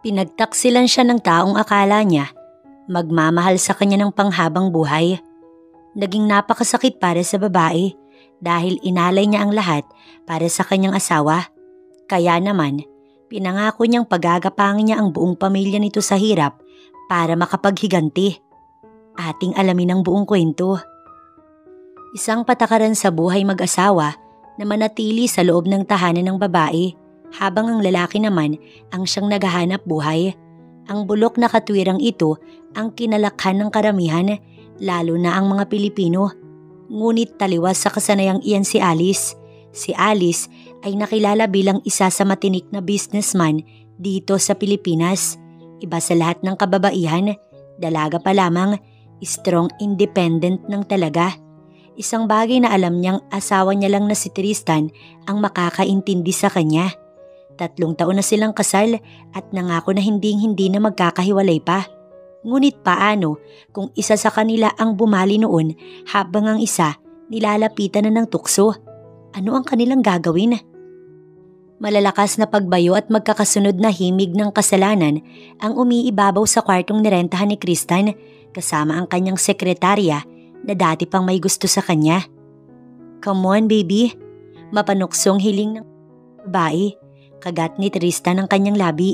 Pinagtaksilan siya ng taong akala niya magmamahal sa kanya ng panghabang buhay. Naging napakasakit para sa babae dahil inalay niya ang lahat para sa kanyang asawa. Kaya naman, pinangako niyang pagagapangin niya ang buong pamilya nito sa hirap para makapaghiganti. Ating alamin ang buong kwento. Isang patakaran sa buhay mag-asawa na manatili sa loob ng tahanan ng babae habang ang lalaki naman ang siyang naghahanap buhay. Ang bulok na katwirang ito ang kinalakhan ng karamihan, lalo na ang mga Pilipino. Ngunit taliwas sa kasanayang iyan si Alice. Si Alice ay nakilala bilang isa sa matinik na businessman dito sa Pilipinas. Iba sa lahat ng kababaihan, dalaga pa lamang, strong independent ng talaga. Isang bagay na alam niyang asawa niya lang na si Tristan ang makakaintindi sa kanya. 3 taon na silang kasal at nangako na hindi na magkakahiwalay pa. Ngunit paano kung isa sa kanila ang bumali noon habang ang isa nilalapitan na ng tukso? Ano ang kanilang gagawin? Malalakas na pagbayo at magkakasunod na himig ng kasalanan ang umiibabaw sa kwartong nirentahan ni Tristan kasama ang kanyang sekretarya na dati pang may gusto sa kanya. Come on baby, mapanuksong hiling ng babae. Kagat ni Tristan ang kanyang labi.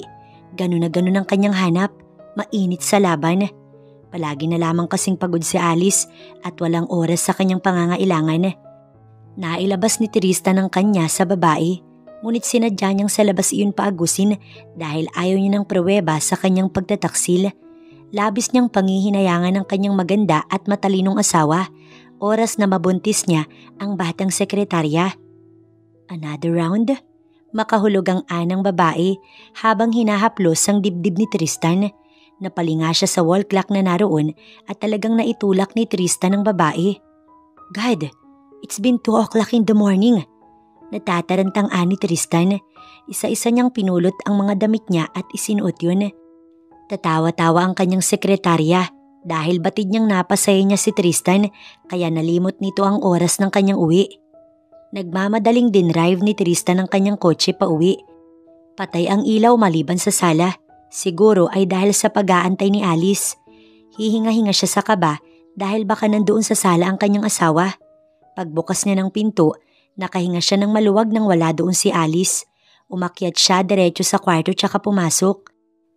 Ganun na ganun ang kanyang hanap. Mainit sa laban. Palagi na lamang kasing pagod si Alice at walang oras sa kanyang pangangailangan. Nailabas ni Tristan ang kanya sa babae. Ngunit sinadya niyang sa labas iyon paagusin dahil ayaw niya ng pruweba sa kanyang pagtataksil. Labis niyang pangihinayangan ng kanyang maganda at matalinong asawa. Oras na mabuntis niya ang batang sekretarya. Another round? Makahulog ang anang babae habang hinahaplos ang dibdib ni Tristan. Napalinga siya sa wall clock na naroon at talagang naitulak ni Tristan ang babae. God, it's been 2 o'clock in the morning. Natatarantang ani Tristan. Isa-isa niyang pinulot ang mga damit niya at isinuot yun. Tatawa-tawa ang kanyang sekretarya dahil batid niyang napasaya niya si Tristan kaya nalimot nito ang oras ng kanyang uwi. Nagmamadaling dinrive ni Tristan ang kanyang kotse pa uwi. Patay ang ilaw maliban sa sala. Siguro ay dahil sa pag-aantay ni Alice. Hihinga-hinga siya sa kaba dahil baka nandoon sa sala ang kanyang asawa. Pagbukas niya ng pinto, nakahinga siya ng maluwag nang wala doon si Alice. Umakyat siya diretso sa kwarto tsaka pumasok.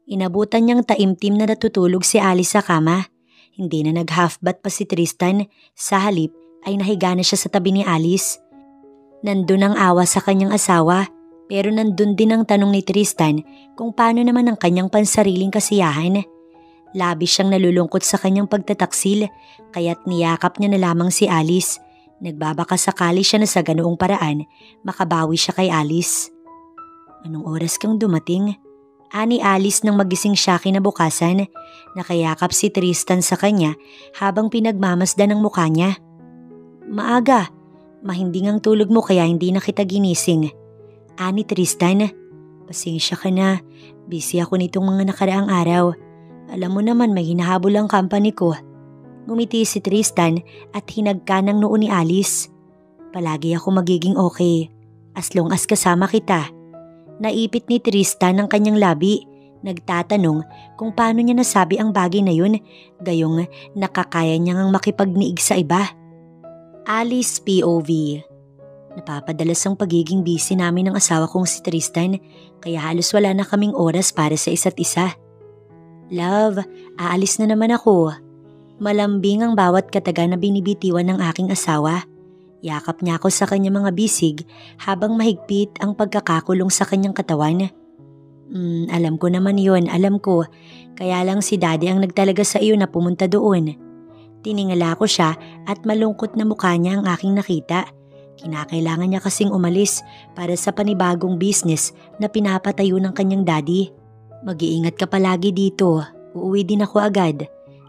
Inabutan niyang taimtim na natutulog si Alice sa kama. Hindi na nag-half bath pa si Tristan. Sa halip ay nahiga na siya sa tabi ni Alice. Nandun ang awa sa kanyang asawa pero nandun din ang tanong ni Tristan kung paano naman ang kanyang pansariling kasiyahan. Labis siyang nalulungkot sa kanyang pagtataksil kaya't niyakap niya na lamang si Alice. Nagbabaka sakali siya na sa ganoong paraan makabawi siya kay Alice. Anong oras kang dumating? Ani Alice nang magising siya kinabukasan. Nakayakap si Tristan sa kanya habang pinagmamasdan ang mukha niya. Maaga. Mahinding ang tulog mo kaya hindi na kita ginising. Ani Tristan, pasensya ka na. Busy ako nitong mga nakaraang araw. Alam mo naman may hinahabol ang company ko. Ngumiti si Tristan at hinagka ng noo ni Alice. Palagi ako magiging okay. As long as kasama kita. Naipit ni Tristan ang kanyang labi. Nagtatanong kung paano niya nasabi ang bagay na yun. Gayong nakakaya niya ngang makipagniig sa iba. Alice POV. Napapadalas ang pagiging busy namin ng asawa kong si Tristan kaya halos wala na kaming oras para sa isa't isa. Love, aalis na naman ako. Malambing ang bawat kataga na binibitiwan ng aking asawa. Yakap niya ako sa kanyang mga bisig habang mahigpit ang pagkakakulong sa kanyang katawan. Alam ko naman yun, alam ko. Kaya lang si Daddy ang nagtalaga sa iyo na pumunta doon. Tiningala ko siya at malungkot na mukha niya ang aking nakita. Kinakailangan niya kasing umalis para sa panibagong business na pinapatayo ng kanyang daddy. Mag-iingat ka palagi dito. Uuwi din ako agad.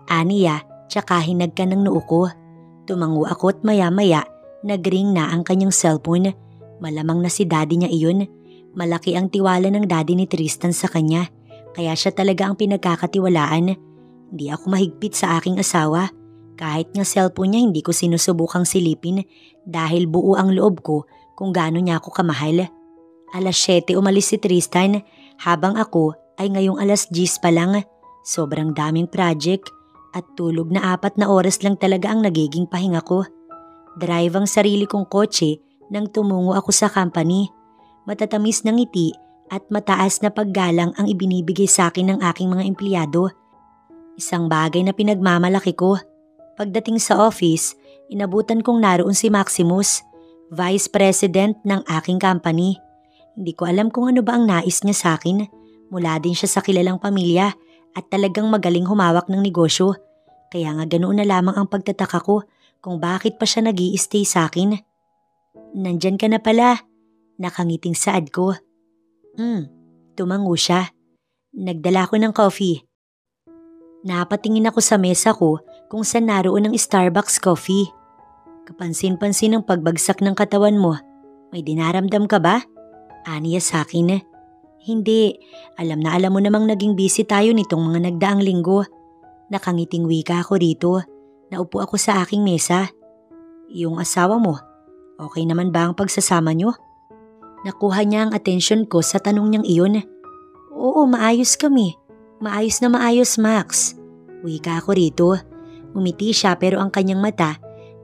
Aniya, tsaka hinag ka ng noo ko. Tumango ako at maya-maya, nagring na ang kanyang cellphone. Malamang na si daddy niya iyon. Malaki ang tiwala ng daddy ni Tristan sa kanya. Kaya siya talaga ang pinagkakatiwalaan. Hindi ako mahigpit sa aking asawa. Kahit nga cellphone niya hindi ko sinusubukang silipin dahil buo ang loob ko kung gaano niya ako kamahal. 7:00 umalis si Tristan habang ako ay ngayong 10:00 pa lang. Sobrang daming project at tulog na 4 na oras lang talaga ang nagiging pahinga ko. Drive ang sarili kong kotse nang tumungo ako sa company. Matatamis na ngiti at mataas na paggalang ang ibinibigay sa akin ng aking mga empleyado. Isang bagay na pinagmamalaki ko. Pagdating sa office, inabutan kong naroon si Maximus, Vice President ng aking company. Hindi ko alam kung ano ba ang nais niya sa akin. Mula din siya sa kilalang pamilya at talagang magaling humawak ng negosyo. Kaya nga ganoon na lamang ang pagtataka ko kung bakit pa siya nag-i-stay sa akin. Nandyan ka na pala. Nakangiting saad ko. Tumango siya. Nagdala ko ng coffee. Napatingin ako sa mesa ko kung saan naroon ang Starbucks coffee. Kapansin-pansin ang pagbagsak ng katawan mo. May dinaramdam ka ba? Aniya sa akin. Hindi. Alam na alam mo namang naging busy tayo nitong mga nagdaang linggo. Nakangiting wika ako rito. Naupo ako sa aking mesa. Yung asawa mo, okay naman ba ang pagsasama nyo? Nakuha niya ang atensyon ko sa tanong niyang iyon. Oo, maayos kami. Maayos na maayos, Max. Wika ako rito. Umiti siya pero ang kanyang mata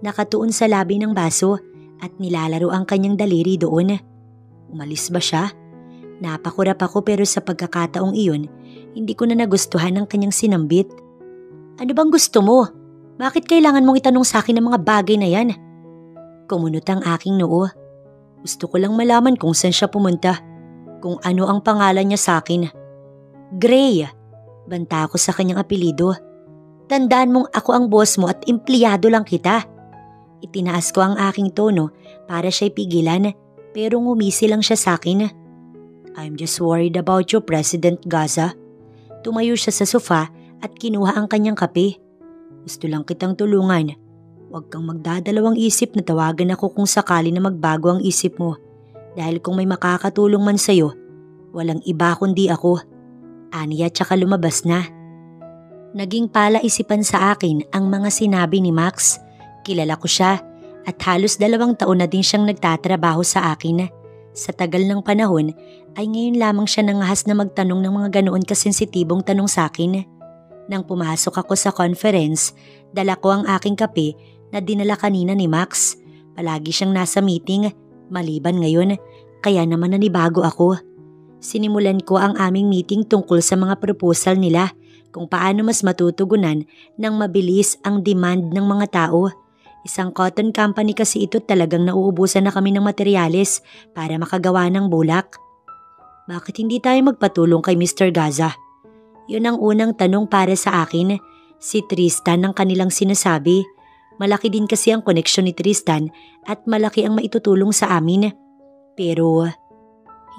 nakatuon sa labi ng baso at nilalaro ang kanyang daliri doon. Umalis ba siya? Napakurap ako pero sa pagkakataong iyon, hindi ko na nagustuhan ang kanyang sinambit. Ano bang gusto mo? Bakit kailangan mong itanong sa akin ang mga bagay na yan? Kumunot ang aking noo. Gusto ko lang malaman kung saan siya pumunta. Kung ano ang pangalan niya sa akin. Gray. Banta ako sa kanyang apelido. Tandaan mong ako ang boss mo at empleyado lang kita. Itinaas ko ang aking tono para siya'y pigilan pero ngumisi lang siya sa akin. I'm just worried about you, President Gaza. Tumayo siya sa sofa at kinuha ang kanyang kape. Gusto lang kitang tulungan. Huwag kang magdadalawang isip na tawagan ako kung sakali na magbago ang isip mo. Dahil kung may makakatulong man sa'yo, walang iba kundi ako. Aniya tsaka lumabas na. Naging palaisipan sa akin ang mga sinabi ni Max. Kilala ko siya at halos 2 taon na din siyang nagtatrabaho sa akin. Sa tagal ng panahon ay ngayon lamang siya nangahas na magtanong ng mga ganoon kasensitibong tanong sa akin. Nang pumasok ako sa conference, dala ko ang aking kape na dinala kanina ni Max. Palagi siyang nasa meeting, maliban ngayon, kaya naman nanibago ako. Sinimulan ko ang aming meeting tungkol sa mga proposal nila kung paano mas matutugunan ng mabilis ang demand ng mga tao. Isang cotton company kasi ito, talagang nauubusan na kami ng materyales para makagawa ng bulak. Bakit hindi tayo magpatulong kay Mr. Gaza? Yun ang unang tanong para sa akin. Si Tristan ang kanilang sinasabi. Malaki din kasi ang koneksyon ni Tristan at malaki ang maitutulong sa amin. Pero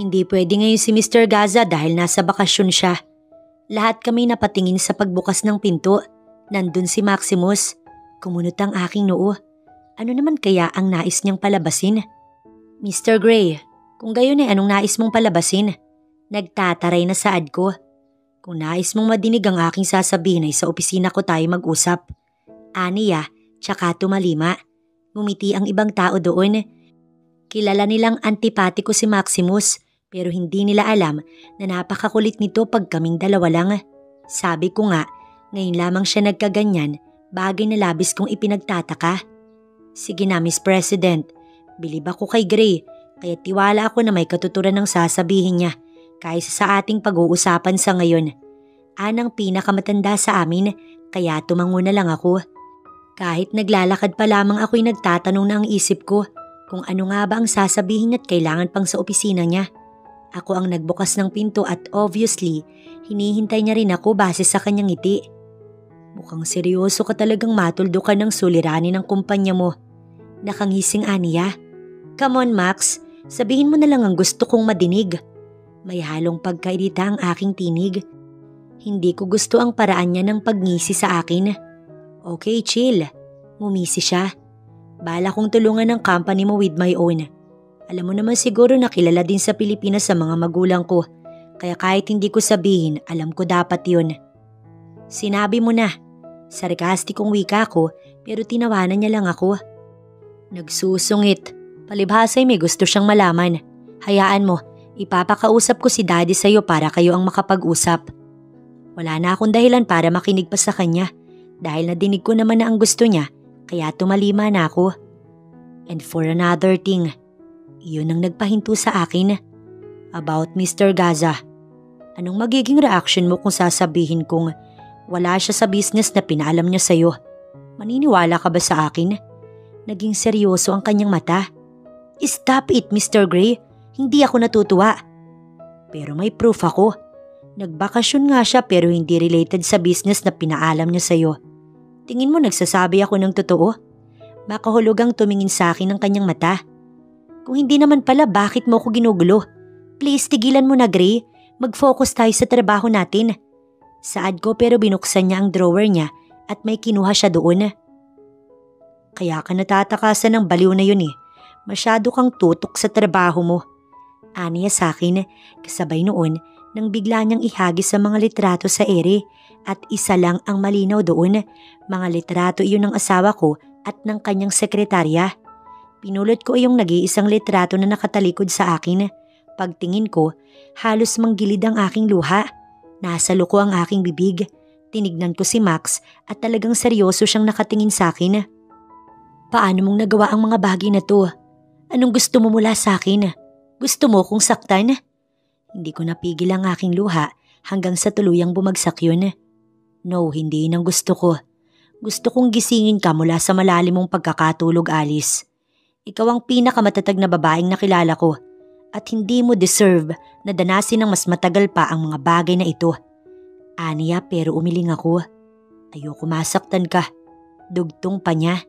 hindi pwede ngayon si Mr. Gaza dahil nasa bakasyon siya. Lahat kami napatingin sa pagbukas ng pinto. Nandun si Maximus. Kumunot ang aking noo. Ano naman kaya ang nais niyang palabasin? Mr. Gray, kung gayon ay anong nais mong palabasin? Nagtataray na saad ko. Kung nais mong madinig ang aking sasabihin ay sa opisina ko tayo mag-usap. Aniya, tsaka tumalima. Ngumiti ang ibang tao doon. Kilala nilang antipatiko si Maximus pero hindi nila alam na napakakulit nito pag kaming dalawa lang. Sabi ko nga, ngayon lamang siya nagkaganyan. Bagay na labis kong ipinagtataka. Sige na, Miss President. Bilib ako kay Gray, kaya tiwala ako na may katuturan ng sasabihin niya kaysa sa ating pag-uusapan sa ngayon. Anang pinakamatanda sa amin, kaya tumango na lang ako. Kahit naglalakad pa lamang ako'y nagtatanong na ang isip ko kung ano nga ba ang sasabihin at kailangan pang sa opisina niya. Ako ang nagbukas ng pinto at obviously, hinihintay niya rin ako base sa kanyang ngiti. Mukhang seryoso ka talagang matuldo ka ng suliranin ng kumpanya mo. Nakangising Aniya. Come on Max, sabihin mo na lang ang gusto kong madinig. May halong pagkairita ang aking tinig. Hindi ko gusto ang paraan niya ng pagngisi sa akin. Okay, chill. Ngumisi siya. Bala kong tulungan ng company mo with my own. Alam mo naman siguro na kilala din sa Pilipinas sa mga magulang ko. Kaya kahit hindi ko sabihin, alam ko dapat yun. Sinabi mo na. Sarkastikong wika ko pero tinawanan niya lang ako. Nagsusungit. Palibhasa'y may gusto siyang malaman. Hayaan mo, Ipapakausap ko si Daddy sa'yo para kayo ang makapag-usap. Wala na akong dahilan para makinig pa sa kanya dahil nadinig ko naman na ang gusto niya kaya tumalima na ako. And for another thing, yun ang nagpahinto sa akin about Mr. Gaza. Anong magiging reaction mo kung sasabihin kong wala siya sa business na pinaalam niya sa'yo? Maniniwala ka ba sa akin? Naging seryoso ang kanyang mata. Stop it, Mr. Gray. Hindi ako natutuwa. Pero may proof ako. Nagbakasyon nga siya pero hindi related sa business na pinaalam niya sa'yo. Tingin mo nagsasabi ako ng totoo? Makahulugang tumingin sa akin ang kanyang mata. Kung hindi naman pala, bakit mo ako ginugulo? Please, tigilan mo na, Gray. Mag-focus tayo sa trabaho natin. Saad ko pero binuksan niya ang drawer niya at may kinuha siya doon. Kaya ka natatakasan ng baliw na yun eh. Masyado kang tutok sa trabaho mo. Aniya sa akin, kasabay noon nang bigla niyang ihagis sa mga litrato sa ere at isa lang ang malinaw doon. Mga litrato iyon ng asawa ko at ng kanyang sekretarya. Pinulot ko yung nag-iisang litrato na nakatalikod sa akin. Pagtingin ko, halos manggilid ang aking luha. Nasa loko ang aking bibig. Tinignan ko si Max at talagang seryoso siyang nakatingin sa akin. Paano mong nagawa ang mga bagay na to? Anong gusto mo mula sa akin? Gusto mo kong saktan? Hindi ko napigil ang aking luha hanggang sa tuluyang bumagsak yun. No, hindi yun ang gusto ko. Gusto kong gisingin ka mula sa malalim mong pagkakatulog, Alice. Ikaw ang pinakamatatag na babaeng nakilala ko at hindi mo deserve na danasin ng mas matagal pa ang mga bagay na ito. Aniya pero umiling ako. Ayoko masaktan ka. Dugtong pa niya.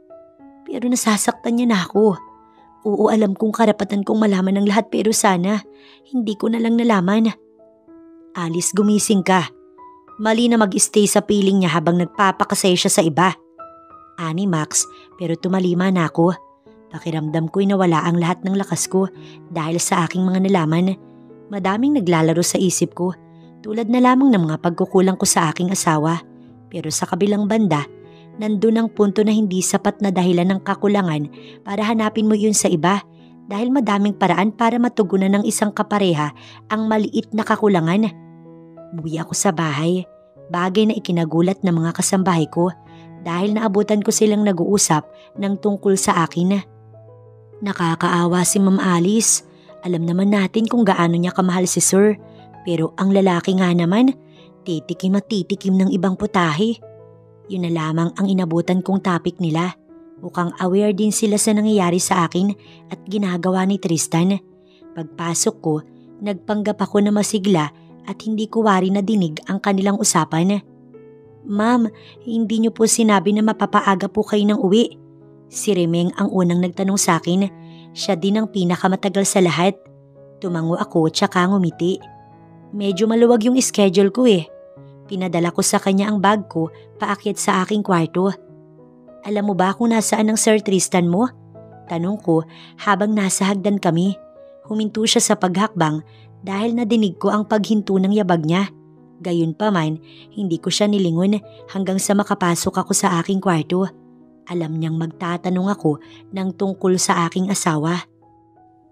Pero nasasaktan niya na ako. Oo, alam kong karapatan kong malaman ng lahat pero sana hindi ko na lang nalaman. Alice, gumising ka. Mali na mag-stay sa piling niya habang nagpapakasaya siya sa iba. Ani Max, pero tumalima na ako. Pakiramdam ko'y nawala ang lahat ng lakas ko dahil sa aking mga nalaman. Madaming naglalaro sa isip ko, tulad na lamang ng mga pagkukulang ko sa aking asawa. Pero sa kabilang banda, nandun ang punto na hindi sapat na dahilan ng kakulangan para hanapin mo yun sa iba dahil madaming paraan para matugunan ng isang kapareha ang maliit na kakulangan. Umuwi ako sa bahay, bagay na ikinagulat ng mga kasambahay ko dahil naabutan ko silang nag-uusap ng tungkol sa akin. Nakakaawa si Ma'am Alice. Alam naman natin kung gaano niya kamahal si Sir, pero ang lalaki nga naman, titikim at titikim ng ibang putahe. Yun na lamang ang inabutan kong topic nila. Mukhang aware din sila sa nangyayari sa akin at ginagawa ni Tristan. Pagpasok ko, nagpanggap ako na masigla at hindi ko wari na dinig ang kanilang usapan. Ma'am, hindi niyo po sinabi na mapapaaga po kayo ng uwi. Si Remeng ang unang nagtanong sa akin. Siya din ang pinakamatagal sa lahat. Tumango ako tsaka ngumiti. Medyo maluwag yung schedule ko eh. Pinadala ko sa kanya ang bag ko paakyat sa aking kwarto. Alam mo ba kung nasaan ang Sir Tristan mo? Tanong ko habang nasa hagdan kami. Huminto siya sa paghakbang dahil nadinig ko ang paghinto ng yabag niya. Gayunpaman, hindi ko siya nilingon hanggang sa makapasok ako sa aking kwarto. Alam niyang magtatanong ako ng tungkol sa aking asawa.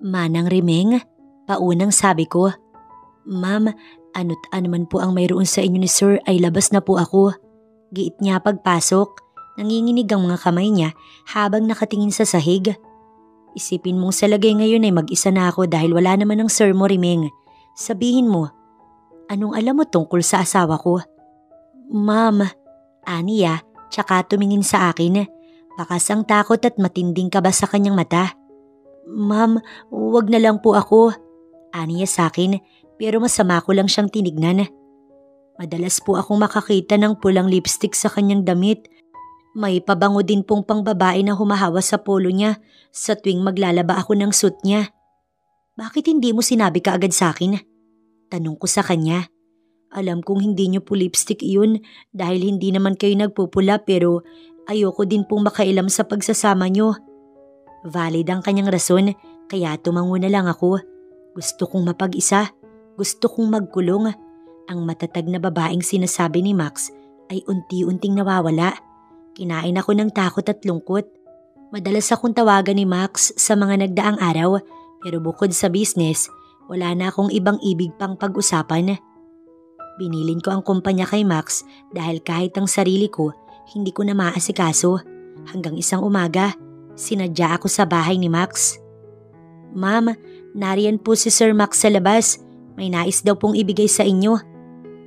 Manang Remeng, paunang sabi ko. Ma'am, ano't ano man po ang mayroon sa inyo ni Sir ay labas na po ako. Giit niya pagpasok. Nanginginig ang mga kamay niya habang nakatingin sa sahig. Isipin mong sa lagay ngayon ay mag-isa na ako dahil wala naman ang Sir mo, Remeng. Sabihin mo, anong alam mo tungkol sa asawa ko? Ma'am, aniya, tsaka tumingin sa akin. Bakas ang takot at matinding kaba sa kanyang mata. Ma'am, wag na lang po ako. Aniya sa akin, pero masama ko lang siyang tinignan. Madalas po akong makakita ng pulang lipstick sa kanyang damit. May pabango din pong pangbabae na humahawa sa polo niya sa tuwing maglalaba ako ng suit niya. Bakit hindi mo sinabi kaagad sa akin? Tanong ko sa kanya. Alam kong hindi niyo po lipstick iyon dahil hindi naman kayo nagpupula pero ayoko din pong makailam sa pagsasama niyo. Valid ang kanyang rason kaya tumango na lang ako. Gusto kong mapag-isa. Gusto kong magkulong. Ang matatag na babaeng sinasabi ni Max ay unti-unting nawawala. Kinain ako ng takot at lungkot. Madalas akong tawagan ni Max sa mga nagdaang araw pero bukod sa business, Wala na akong ibang ibig pang pag-usapan. Binilin ko ang kumpanya kay Max dahil kahit ang sarili ko, hindi ko na maasikaso. Hanggang isang umaga, sinadya ako sa bahay ni Max. "Ma'am, nariyan po si Sir Max sa labas. May nais daw pong ibigay sa inyo."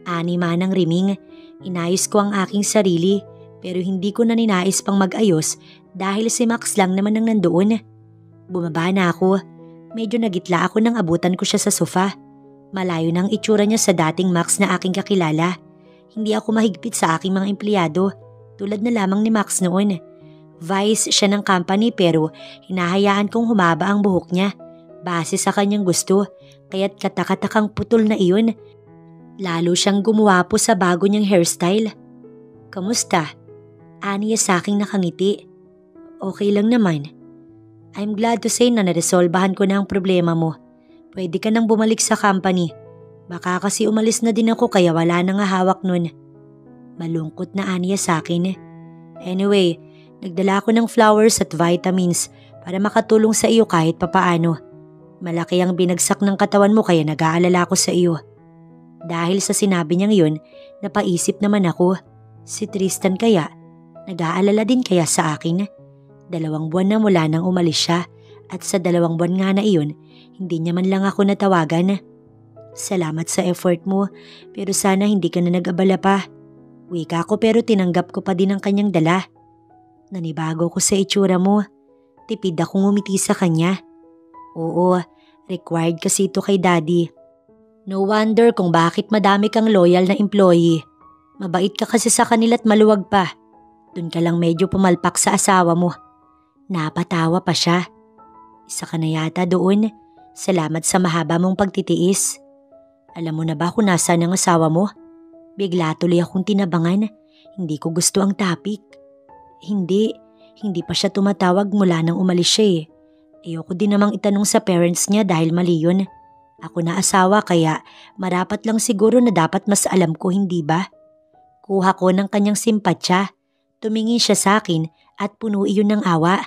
Ani manang riming, inayos ko ang aking sarili pero hindi ko na ninais pang mag-ayos dahil si Max lang naman ang nandoon. Bumaba na ako. Medyo nagitla ako nang abutan ko siya sa sofa. Malayo ng itsura niya sa dating Max na aking kakilala. Hindi ako mahigpit sa aking mga empleyado tulad na lamang ni Max noon. Vice siya ng company pero hinahayaan kong humaba ang buhok niya base sa kanyang gusto kaya't katakatakang putol na iyon. Lalo siyang gumuwapo sa bago niyang hairstyle. "Kamusta?" Aniya sa aking nakangiti. "Okay lang naman." "I'm glad to say na naresolbahan ko na ang problema mo. Pwede ka nang bumalik sa company. Baka kasi umalis na din ako kaya wala na nga hawak nun." Malungkot na aniya sa akin. "Anyway, nagdala ako ng flowers at vitamins para makatulong sa iyo kahit papaano. Malaki ang binagsak ng katawan mo kaya nag-aalala ako sa iyo." Dahil sa sinabi niyang yun, napaisip naman ako, si Tristan kaya? Nag-aalala din kaya sa akin? 2 buwan na mula nang umalis siya at sa 2 buwan nga na iyon, hindi niya man lang ako natawagan. "Salamat sa effort mo pero sana hindi ka na nag-abala pa." Wika ko pero tinanggap ko pa din ang kanyang dala. "Nanibago ko sa itsura mo." Tipid akong ngumiti sa kanya. "Oo, required kasi ito kay Daddy. No wonder kung bakit madami kang loyal na employee. Mabait ka kasi sa kanila't maluwag pa. Dun ka lang medyo pumalpak sa asawa mo." Napatawa pa siya. "Isa ka na yata doon. Salamat sa mahaba mong pagtitiis." "Alam mo na ba kung nasaan ang asawa mo?" Bigla tuloy akong tinabangan. Hindi ko gusto ang topic. Hindi pa siya tumatawag mula nang umalis siya eh. Ayoko din namang itanong sa parents niya dahil mali yun. Ako na asawa kaya marapat lang siguro na dapat mas alam ko, hindi ba? Kuha ko ng kanyang simpatya. Tumingin siya sa akin at puno iyon ng awa.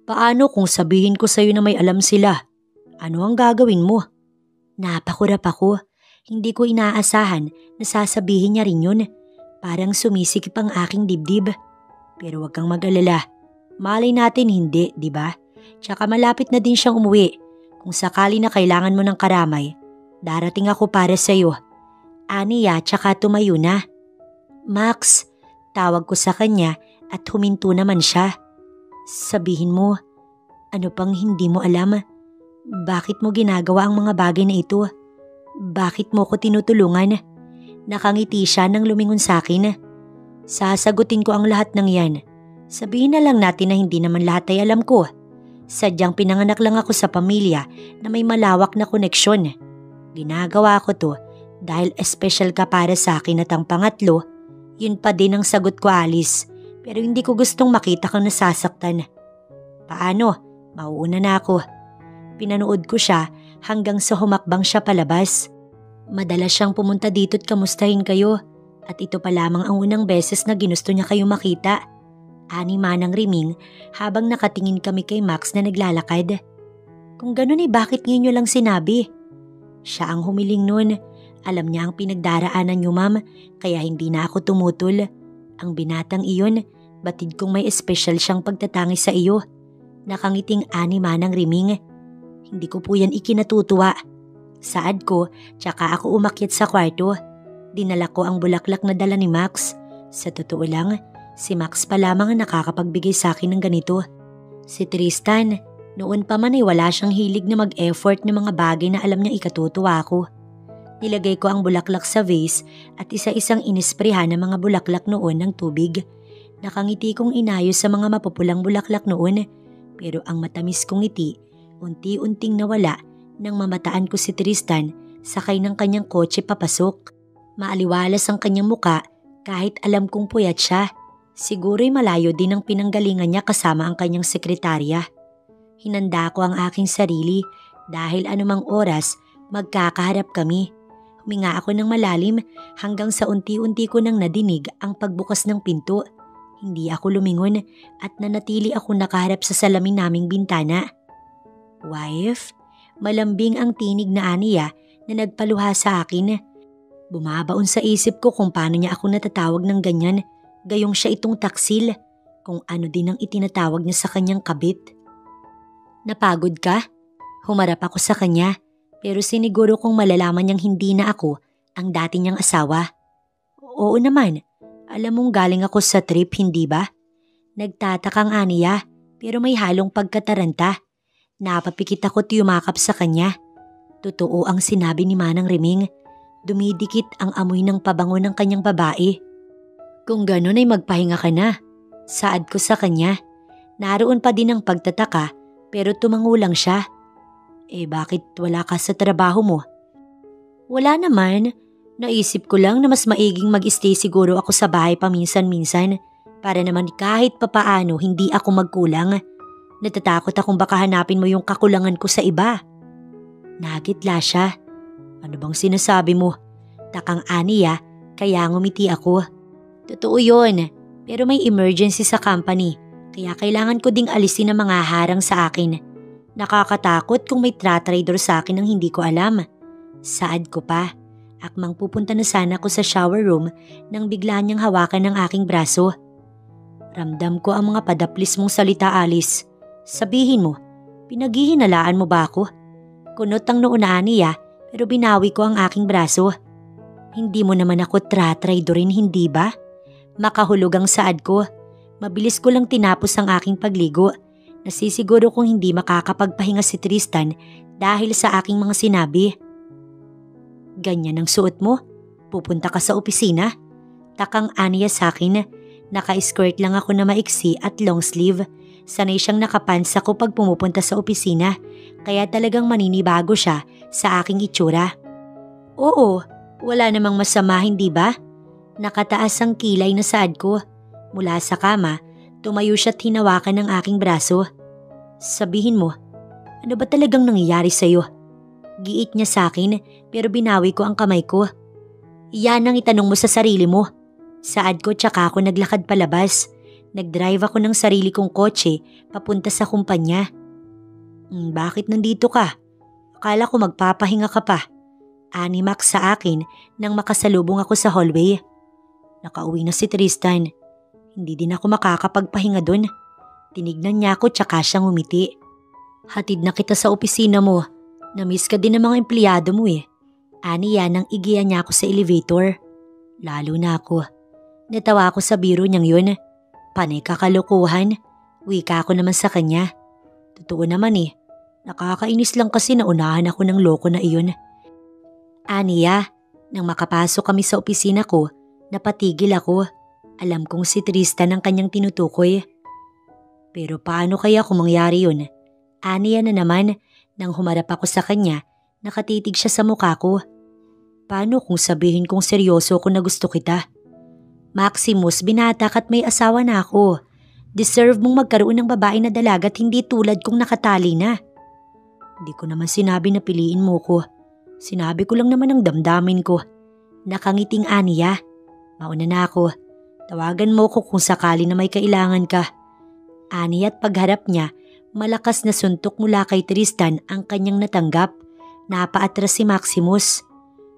"Paano kung sabihin ko sa'yo na may alam sila? Ano ang gagawin mo?" Napakurap ako. Hindi ko inaasahan na sasabihin niya rin yun. Parang sumisikip ang aking dibdib. "Pero wag kang mag-alala. Malay natin hindi, di ba? Tsaka malapit na din siyang umuwi. Kung sakali na kailangan mo ng karamay, darating ako para sa'yo." Aniya tsaka tumayo na. "Max," tawag ko sa kanya at huminto naman siya. "Sabihin mo, ano pang hindi mo alam? Bakit mo ginagawa ang mga bagay na ito? Bakit mo ko tinutulungan?" Nakangiti siya nang lumingon sa akin. "Sasagutin ko ang lahat ng yan. Sabihin na lang natin na hindi naman lahat ay alam ko. Sadyang pinanganak lang ako sa pamilya na may malawak na koneksyon. Ginagawa ko to dahil espesyal ka para sa akin at ang pangatlo, yun pa din ang sagot ko, Alice. Pero hindi ko gustong makita kang nasasaktan." "Paano? Mauuna na ako." Pinanood ko siya hanggang sa humakbang siya palabas. Madalas siyang pumunta dito at kamustahin kayo at ito pa lamang ang unang beses na ginusto niya kayo makita. Ani manang riming habang nakatingin kami kay Max na naglalakad. "Kung ganun bakit ngayon niyo lang sinabi?" Siya ang humiling nun. Alam niya ang pinagdaraanan niyo, ma'am, kaya hindi na ako tumutol. Ang binatang iyon, batid kong may espesyal siyang pagtatangi sa iyo. Nakangiting ani manang riming. Hindi ko po yan ikinatutuwa. Saad ko, tsaka ako umakyat sa kwarto. Dinala ko ang bulaklak na dala ni Max. Sa totoo lang, si Max pa lamang ang nakakapagbigay sa akin ng ganito. Si Tristan, noon pa man ay wala siyang hilig na mag-effort ng mga bagay na alam niyang ikatutuwa ko. Nilagay ko ang bulaklak sa vase at isa-isang inisprehan ng mga bulaklak noon ng tubig. Nakangiti kong inayos sa mga mapupulang bulaklak noon, pero ang matamis kong ngiti, unti-unting nawala nang mamataan ko si Tristan sakay ng kanyang kotse papasok. Maaliwalas ang kanyang muka kahit alam kong puyat siya. Siguro'y malayo din ang pinanggalingan niya kasama ang kanyang sekretarya. Hinanda ko ang aking sarili dahil anumang oras magkakaharap kami. Huminga ako ng malalim hanggang sa unti-unti ko nang nadinig ang pagbukas ng pinto. Hindi ako lumingon at nanatili ako nakaharap sa salamin naming bintana. "Wife?" Malambing ang tinig na aniya na nagpaluha sa akin. Bumabaon sa isip ko kung paano niya ako natatawag ng ganyan, gayong siya itong taksil, kung ano din ang itinatawag niya sa kanyang kabit. Napagod ka? Humarap ako sa kanya, pero siniguro kong malalaman niyang hindi na ako ang dati niyang asawa. Oo naman, alam mong galing ako sa trip, hindi ba? Nagtatakang aniya, pero may halong pagkataranta. Napapikit ako at yumakap sa kanya. Totoo ang sinabi ni Manang Riming. Dumidikit ang amoy ng pabango ng kanyang babae. Kung ganon ay magpahinga ka na. Saad ko sa kanya. Naroon pa din ang pagtataka pero tumango lang siya. Bakit wala ka sa trabaho mo? Wala naman. Naisip ko lang na mas maiging mag-stay siguro ako sa bahay paminsan-minsan para naman kahit papaano hindi ako magkulang. Natatakot akong baka hanapin mo yung kakulangan ko sa iba. Nagitla siya. Ano bang sinasabi mo? Takang aniya, kaya ngumiti ako. Totoo yun, pero may emergency sa company, kaya kailangan ko ding alisin ang mga harang sa akin. Nakakatakot kung may trader sa akin ang hindi ko alam. Saad ko pa, akmang pupunta na sana ako sa shower room nang bigla niyang hawakan ng aking braso. Ramdam ko ang mga padaplis mong salita, Alice. Sabihin mo, pinaghihinalaan mo ba ako? Kunot ang noo na aniya, pero binawi ko ang aking braso. Hindi mo naman ako traidorin, hindi ba? Makahulog ang saad ko. Mabilis ko lang tinapos ang aking pagligo. Nasisiguro kong hindi makakapagpahinga si Tristan dahil sa aking mga sinabi. Ganyan ang suot mo? Pupunta ka sa opisina? Takang aniya sa akin. Naka-skirt lang ako na maiksi at long sleeve. Sanay siyang nakapants ako pag pumupunta sa opisina. Kaya talagang maninibago siya sa aking itsura. Oo, wala namang masama, hindi ba? Nakataas ang kilay na saad ko. Mula sa kama, tumayo siya't hinawakan ng aking braso. Sabihin mo, ano ba talagang nangyayari sa'yo? Giit niya sa akin pero binawi ko ang kamay ko. Yan ang itanong mo sa sarili mo. Saad ko tsaka ako naglakad palabas. Nagdrive ako ng sarili kong kotse papunta sa kumpanya. Bakit nandito ka? Akala ko magpapahinga ka pa. Ani Max sa akin nang makasalubong ako sa hallway. Nakauwi na si Tristan. Hindi din ako makakapagpahinga dun. Tinignan niya ako tsaka siyang umiti. Hatid na kita sa opisina mo. Namiss ka din ng mga empleyado mo eh. Ani yan nang igiya niya ako sa elevator. Lalo na ako. Natawa ako sa biro niyang yun. Panay kakalukuhan. Wika ako naman sa kanya. Totoo naman eh. Nakakainis lang kasi naunahan ako ng loko na iyon. Aniya, nang makapasok kami sa opisina ko, napatigil ako. Alam kong si Tristan ang kanyang tinutukoy. Pero paano kaya kung mangyari yun? Aniya na naman, nang humarap ako sa kanya, nakatitig siya sa mukha ko. Paano kung sabihin kong seryoso ko na gusto kita? Maximus, binatak at may asawa na ako. Deserve mong magkaroon ng babae na dalaga at hindi tulad kong nakatali na. Hindi ko naman sinabi na piliin mo ko. Sinabi ko lang naman ang damdamin ko. Nakangiting aniya. Mauna na ako. Tawagan mo ko kung sakali na may kailangan ka. Aniya at pagharap niya, malakas na suntok mula kay Tristan ang kanyang natanggap. Napaatras si Maximus.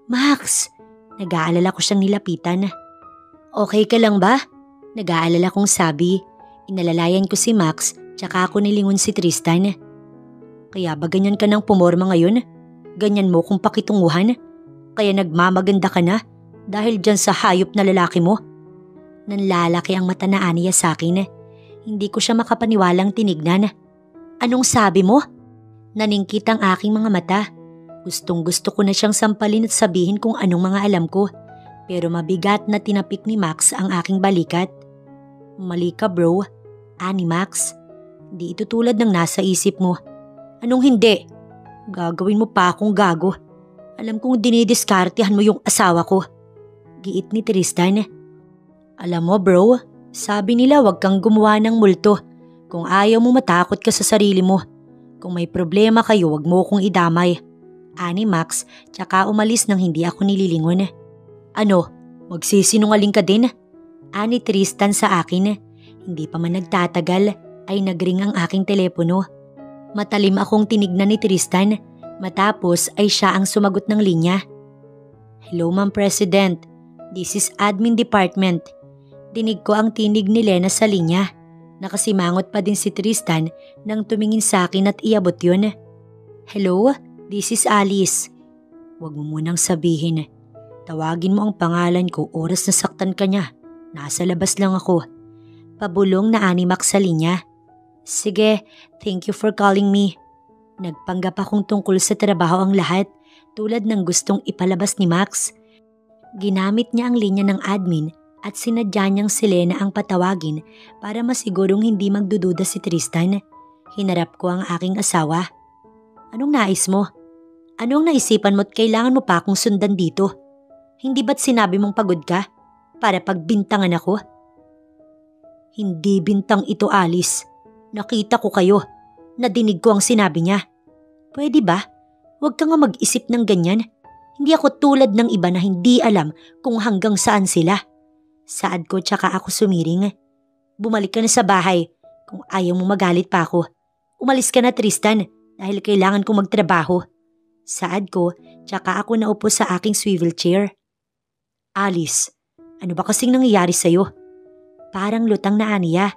Max! Nag-aalala ko siyang nilapitan. Okay ka lang ba? Nag-aalala kong sabi. Inalalayan ko si Max tsaka ako nilingon si Tristan. Kaya ba ganyan ka nang pumorma ngayon? Ganyan mo kung pakitunguhan? Kaya nagmamaganda ka na dahil dyan sa hayop na lalaki mo? Nanlalaki ang mata na aniya sa akin. Hindi ko siya makapaniwalang tinignan. Anong sabi mo? Naningkit ang aking mga mata. Gustong gusto ko na siyang sampalin at sabihin kung anong mga alam ko. Pero mabigat na tinapik ni Max ang aking balikat. Mali ka bro. Ani Max. Di ito tulad ng nasa isip mo. Anong hindi? Gagawin mo pa akong gago. Alam kong dinidiskartehan mo yung asawa ko. Giit ni Tristan. Alam mo bro, sabi nila wag kang gumawa ng multo. Kung ayaw mo matakot ka sa sarili mo. Kung may problema kayo wag mo kong idamay. Ani Max, tsaka umalis nang hindi ako nililingon. Ano, magsisinungaling ka din? Ani Tristan sa akin. Hindi pa man nagtatagal ay nagring ang aking telepono. Matalim akong tinignan ni Tristan. Matapos ay siya ang sumagot ng linya. Hello Ma'am President, this is Admin Department. Dinig ko ang tinig ni Lena sa linya. Nakasimangot pa din si Tristan nang tumingin sa akin at iabot yun. Hello, this is Alice. Huwag mo munang sabihin. Tawagin mo ang pangalan ko oras na saktan ka niya. Nasa labas lang ako. Pabulong na ani Max sa linya. Sige, thank you for calling me. Nagpanggap akong tungkol sa trabaho ang lahat tulad ng gustong ipalabas ni Max. Ginamit niya ang linya ng admin at sinadya niyang si Lena ang patawagin para masigurong hindi magdududa si Tristan. Hinarap ko ang aking asawa. Anong nais mo? Anong naisipan mo't kailangan mo pa akong sundan dito? Hindi ba't sinabi mong pagod ka? Para pagbintangan ako? Hindi bintang ito, Alice. Nakita ko kayo. Nadinig ko ang sinabi niya. Pwede ba? Huwag ka nga mag-isip ng ganyan. Hindi ako tulad ng iba na hindi alam kung hanggang saan sila. Saad ko tsaka ako sumiring. Bumalik ka na sa bahay kung ayaw mo magalit pa ako. Umalis ka na Tristan dahil kailangan kong magtrabaho. Saad ko tsaka ako naupo sa aking swivel chair. Alice, ano ba kasing nangyayari sa'yo? Parang lutang na aniya.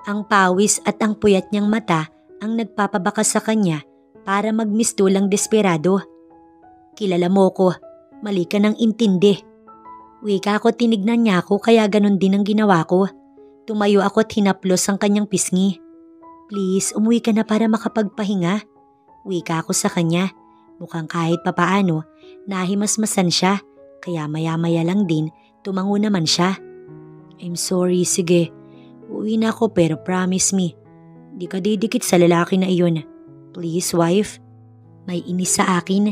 Ang pawis at ang puyat niyang mata ang nagpapabaka sa kanya para magmistulang desperado. Kilala mo ko, mali ka ng intindi. Wika ko tinignan niya ako kaya ganun din ang ginawa ko. Tumayo ako at hinaplos ang kanyang pisngi. Please, umuwi ka na para makapagpahinga. Wika ko sa kanya. Mukhang kahit papaano, nahimasmasan siya. Kaya maya-maya lang din, tumango naman siya. I'm sorry, sige. Uwi na ako pero promise me, di ka didikit sa lalaki na iyon. Please, wife. May inis sa akin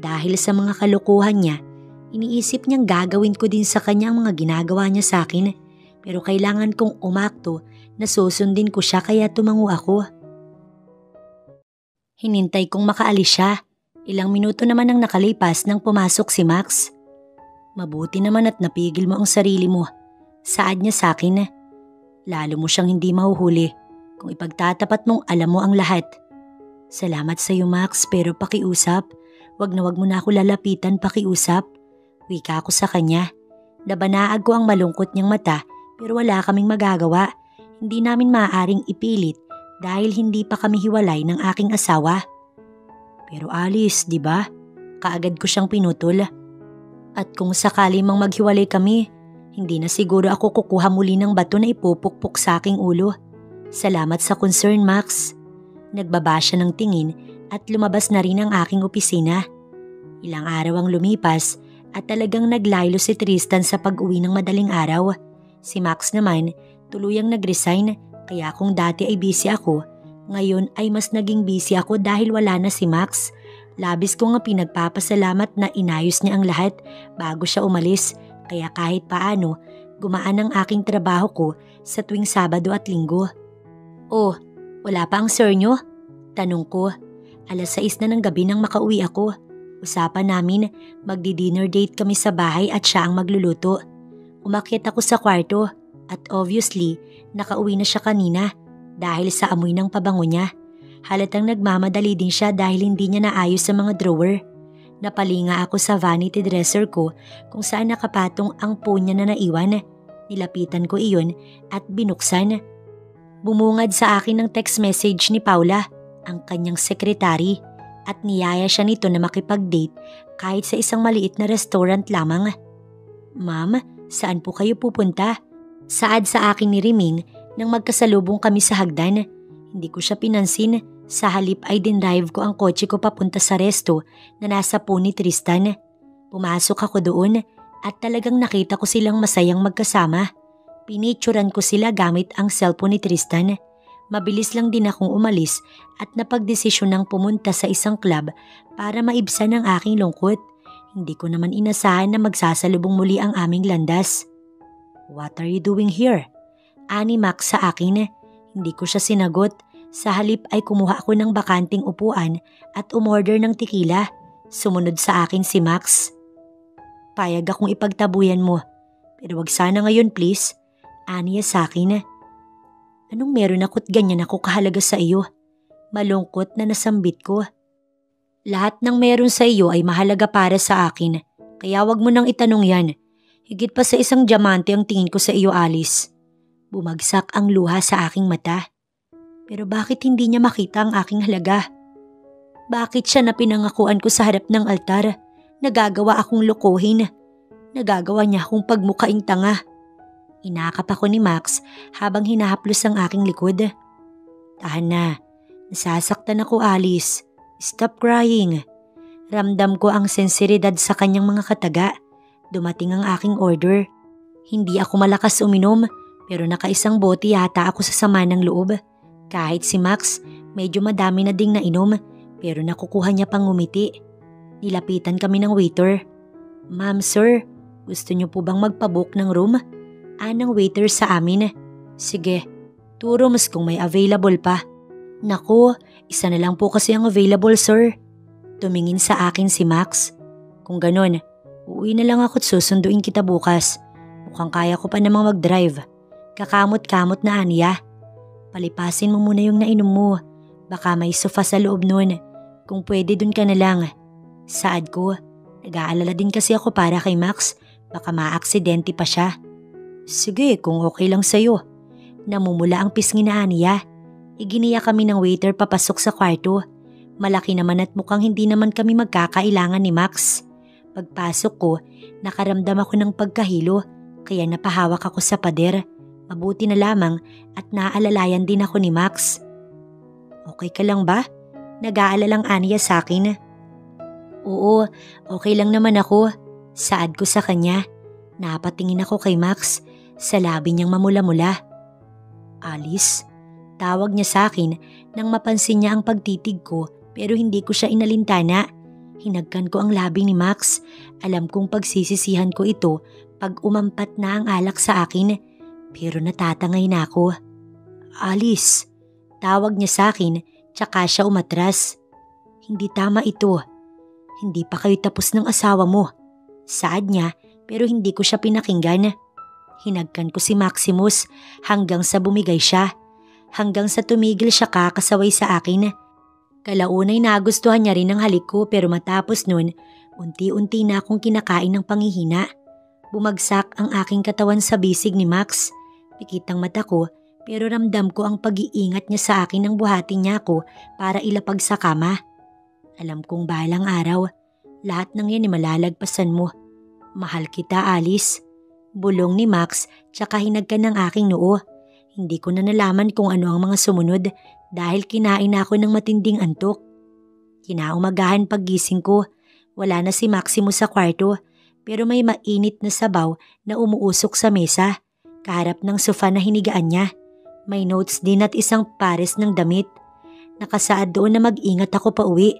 dahil sa mga kalokohan niya. Iniisip niyang gagawin ko din sa kanya ang mga ginagawa niya sa akin. Pero kailangan kong umakto na susundin ko siya kaya tumango ako. Hinintay kong makaalis siya. Ilang minuto naman ang nakalipas nang pumasok si Max. Mabuti naman at napigil mo ang sarili mo. Saad niya sa akin. Lalo mo siyang hindi mahuhuli kung ipagtatapat mong alam mo ang lahat. Salamat sa iyo Max pero pakiusap. Wag na wag mo na ako lalapitan, pakiusap. Wika ako sa kanya. Nabanaag ko ang malungkot niyang mata pero wala kaming magagawa. Hindi namin maaaring ipilit dahil hindi pa kami hiwalay ng aking asawa. Pero Alice, di ba? Kaagad ko siyang pinutol. At kung sakali mang maghiwalay kami, hindi na siguro ako kukuha muli ng bato na ipupukpok sa aking ulo. Salamat sa concern, Max. Nagbaba siya ng tingin at lumabas na rin ang aking opisina. Ilang araw ang lumipas at talagang naglaylo si Tristan sa pag-uwi ng madaling araw. Si Max naman tuluyang nag-resign kaya kung dati ay busy ako, ngayon ay mas naging busy ako dahil wala na si Max. Labis ko nga pinagpapasalamat na inayos niya ang lahat bago siya umalis kaya kahit paano gumaan ang aking trabaho ko sa tuwing Sabado at Linggo. Oh, wala pa ang sir nyo? Tanong ko. 6:00 na ng gabi nang makauwi ako. Usapan namin magdi-dinner date kami sa bahay at siya ang magluluto. Umakyat ako sa kwarto at obviously nakauwi na siya kanina dahil sa amoy ng pabango niya. Halatang nagmamadali din siya dahil hindi niya naayos sa mga drawer. Napalinga ako sa vanity dresser ko kung saan nakapatong ang phone niya na naiwan. Nilapitan ko iyon at binuksan. Bumungad sa akin ng text message ni Paula, ang kanyang sekretary, at niyaya siya nito na makipag-date kahit sa isang maliit na restaurant lamang. Ma'am, saan po kayo pupunta? Saad sa akin ni Riming nang magkasalubong kami sa hagdan. Hindi ko siya pinansin. Sa halip ay dinrive ko ang kotse ko papunta sa resto na nasa po ni Tristan. Pumasok ako doon at talagang nakita ko silang masayang magkasama. Pinicturan ko sila gamit ang cellphone ni Tristan. Mabilis lang din akong umalis at napagdesisyon ng pumunta sa isang club para maibsan ang aking lungkot. Hindi ko naman inasahan na magsasalubong muli ang aming landas. What are you doing here? Ani Max sa akin. Hindi ko siya sinagot. Sa halip ay kumuha ako ng bakanting upuan at umorder ng tequila. Sumunod sa akin si Max. Payag akong ipagtabuyan mo. Pero wag sana ngayon please. Aniya sa akin. Anong meron ako't ganyan ako kahalaga sa iyo? Malungkot na nasambit ko. Lahat ng meron sa iyo ay mahalaga para sa akin, kaya wag mo nang itanong yan. Higit pa sa isang diamante ang tingin ko sa iyo, Alice. Bumagsak ang luha sa aking mata. Pero bakit hindi niya makita ang aking halaga? Bakit siya na pinangakuan ko sa harap ng altar? Nagagawa akong lokohin. Nagagawa niya akong pagmukaing tanga. Inakap ako ni Max habang hinahaplos ang aking likod. Tahan na. Nasasaktan ako, Alice. Stop crying. Ramdam ko ang sensiridad sa kanyang mga kataga. Dumating ang aking order. Hindi ako malakas uminom pero nakaisang bote yata ako sa sama ng loob. Kahit si Max, medyo madami na ding nainom pero nakukuha niya pang ngumiti. Nilapitan kami ng waiter. Ma'am, sir, gusto niyo po bang magpabook ng room? Anang waiter sa amin. Sige, 2 rooms kung may available pa. Naku, isa na lang po kasi ang available, sir. Tumingin sa akin si Max. Kung ganun, uuwi na lang ako at susunduin kita bukas. Mukhang kaya ko pa namang mag-drive. Kakamot-kamot na Anya. Palipasin mo muna yung nainom mo. Baka may sofa sa loob nun. Kung pwede dun ka na lang. Saad ko, nag-aalala din kasi ako para kay Max. Baka maaksidente pa siya. Sige, kung okay lang sa'yo. Namumula ang pisngi na Anya. Iginiya kami ng waiter papasok sa kwarto. Malaki naman at mukhang hindi naman kami magkakailangan ni Max. Pagpasok ko, nakaramdam ako ng pagkahilo kaya napahawak ako sa pader. Mabuti na lamang at naaalalayan din ako ni Max. Okay ka lang ba? Nag-aalalang Anya sa akin. Oo, okay lang naman ako. Saad ko sa kanya. Napatingin ako kay Max sa labi niyang mamula-mula. Alice? Tawag niya sa akin nang mapansin niya ang pagtitig ko pero hindi ko siya inalintana. Hinagkan ko ang labi ni Max. Alam kong pagsisisihan ko ito pag umampat na ang alak sa akin pero natatangay na ako. Alice, tawag niya sa akin tsaka siya umatras. Hindi tama ito. Hindi pa kayo tapos ng asawa mo. Saad niya pero hindi ko siya pinakinggan. Hinagkan ko si Maximus hanggang sa bumigay siya. Hanggang sa tumigil siya kakasaway sa akin. Kalaunay nagustuhan niya rin ang halik ko pero matapos nun, unti-unti na akong kinakain ng panghihina. Bumagsak ang aking katawan sa bisig ni Max. Pikit ang mata ko pero ramdam ko ang pag-iingat niya sa akin nang buhatin niya ako para ilapag sa kama. Alam kong balang araw, lahat ng yan ay malalagpasan mo. Mahal kita, Alice. Bulong ni Max tsaka hinagkan ng aking noo. Hindi ko na nalaman kung ano ang mga sumunod dahil kinain ako ng matinding antok. Kinaumagahan paggising ko, wala na si Maximo sa kwarto pero may mainit na sabaw na umuusok sa mesa, kaharap ng sofa na hinigaan niya. May notes din at isang pares ng damit. Nakasaad doon na mag-ingat ako pa uwi.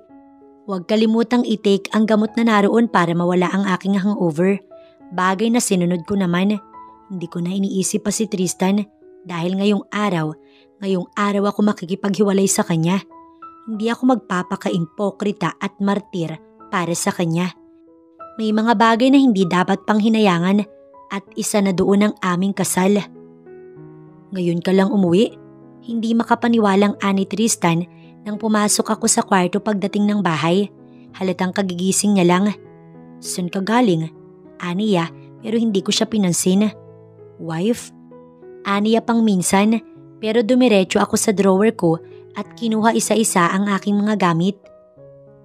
Huwag kalimutang i-take ang gamot na naroon para mawala ang aking hangover. Bagay na sinunod ko naman. Hindi ko na iniisip pa si Tristan. Dahil ngayong araw ako makikipaghiwalay sa kanya. Hindi ako magpapaka-impokrita at martir para sa kanya. May mga bagay na hindi dapat pang hinayangan at isa na doon ang aming kasal. Ngayon ka lang umuwi? Hindi makapaniwalang ani Tristan nang pumasok ako sa kwarto pagdating ng bahay. Halatang kagigising niya lang. Saan ka galing? Aniya pero hindi ko siya pinansin. Wife? Aniya pang minsan pero dumiretso ako sa drawer ko at kinuha isa-isa ang aking mga gamit.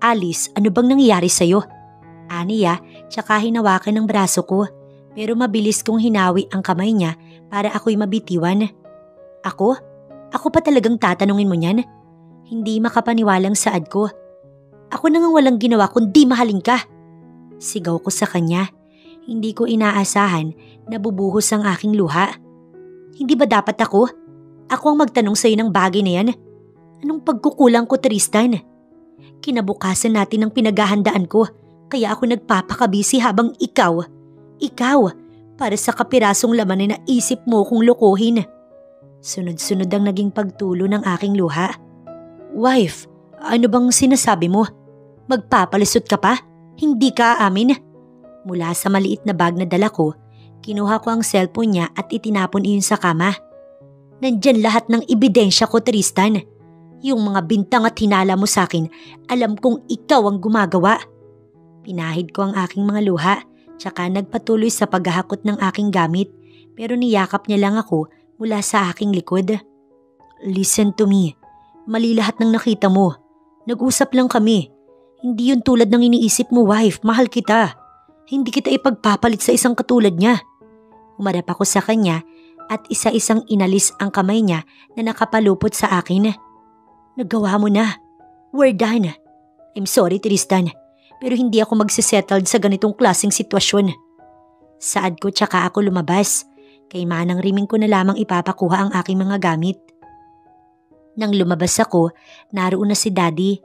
Alice, ano bang nangyayari sa'yo? Aniya tsaka hinawakan ng braso ko pero mabilis kong hinawi ang kamay niya para ako'y mabitiwan. Ako? Ako pa talagang tatanungin mo niyan? Hindi makapaniwalang saad ko. Ako na nga walang ginawa kundi mahalin ka. Sigaw ko sa kanya. Hindi ko inaasahan na bubuhos ang aking luha. Hindi ba dapat ako? Ako ang magtanong sa'yo ng bagay na yan. Anong pagkukulang ko, Tristan? Kinabukasan natin ang pinaghahandaan ko, kaya ako nagpapakabisi habang ikaw, para sa kapirasong laman ay naisip mo kong lokohin. Sunod-sunod ang naging pagtulo ng aking luha. Wife, ano bang sinasabi mo? Magpapalisot ka pa? Hindi ka aamin? Mula sa maliit na bag na dala ko, kinuha ko ang cellphone niya at itinapon iyon sa kama. Nandyan lahat ng ebidensya ko, Tristan. Yung mga bintang at hinala mo sa akin, alam kong ikaw ang gumagawa. Pinahid ko ang aking mga luha, tsaka nagpatuloy sa paghahakot ng aking gamit, pero niyakap niya lang ako mula sa aking likod. Listen to me. Mali lahat ng nakita mo. Nag-usap lang kami. Hindi yun tulad ng iniisip mo, wife. Mahal kita. Hindi kita ipagpapalit sa isang katulad niya. Umarap ako sa kanya at isa-isang inalis ang kamay niya na nakapalupot sa akin. Nagawa mo na. We're done. I'm sorry, Tristan, pero hindi ako magsisettled sa ganitong klaseng sitwasyon. Saad ko tsaka ako lumabas. Kay manang riming ko na lamang ipapakuha ang aking mga gamit. Nang lumabas ako, naroon na si Daddy.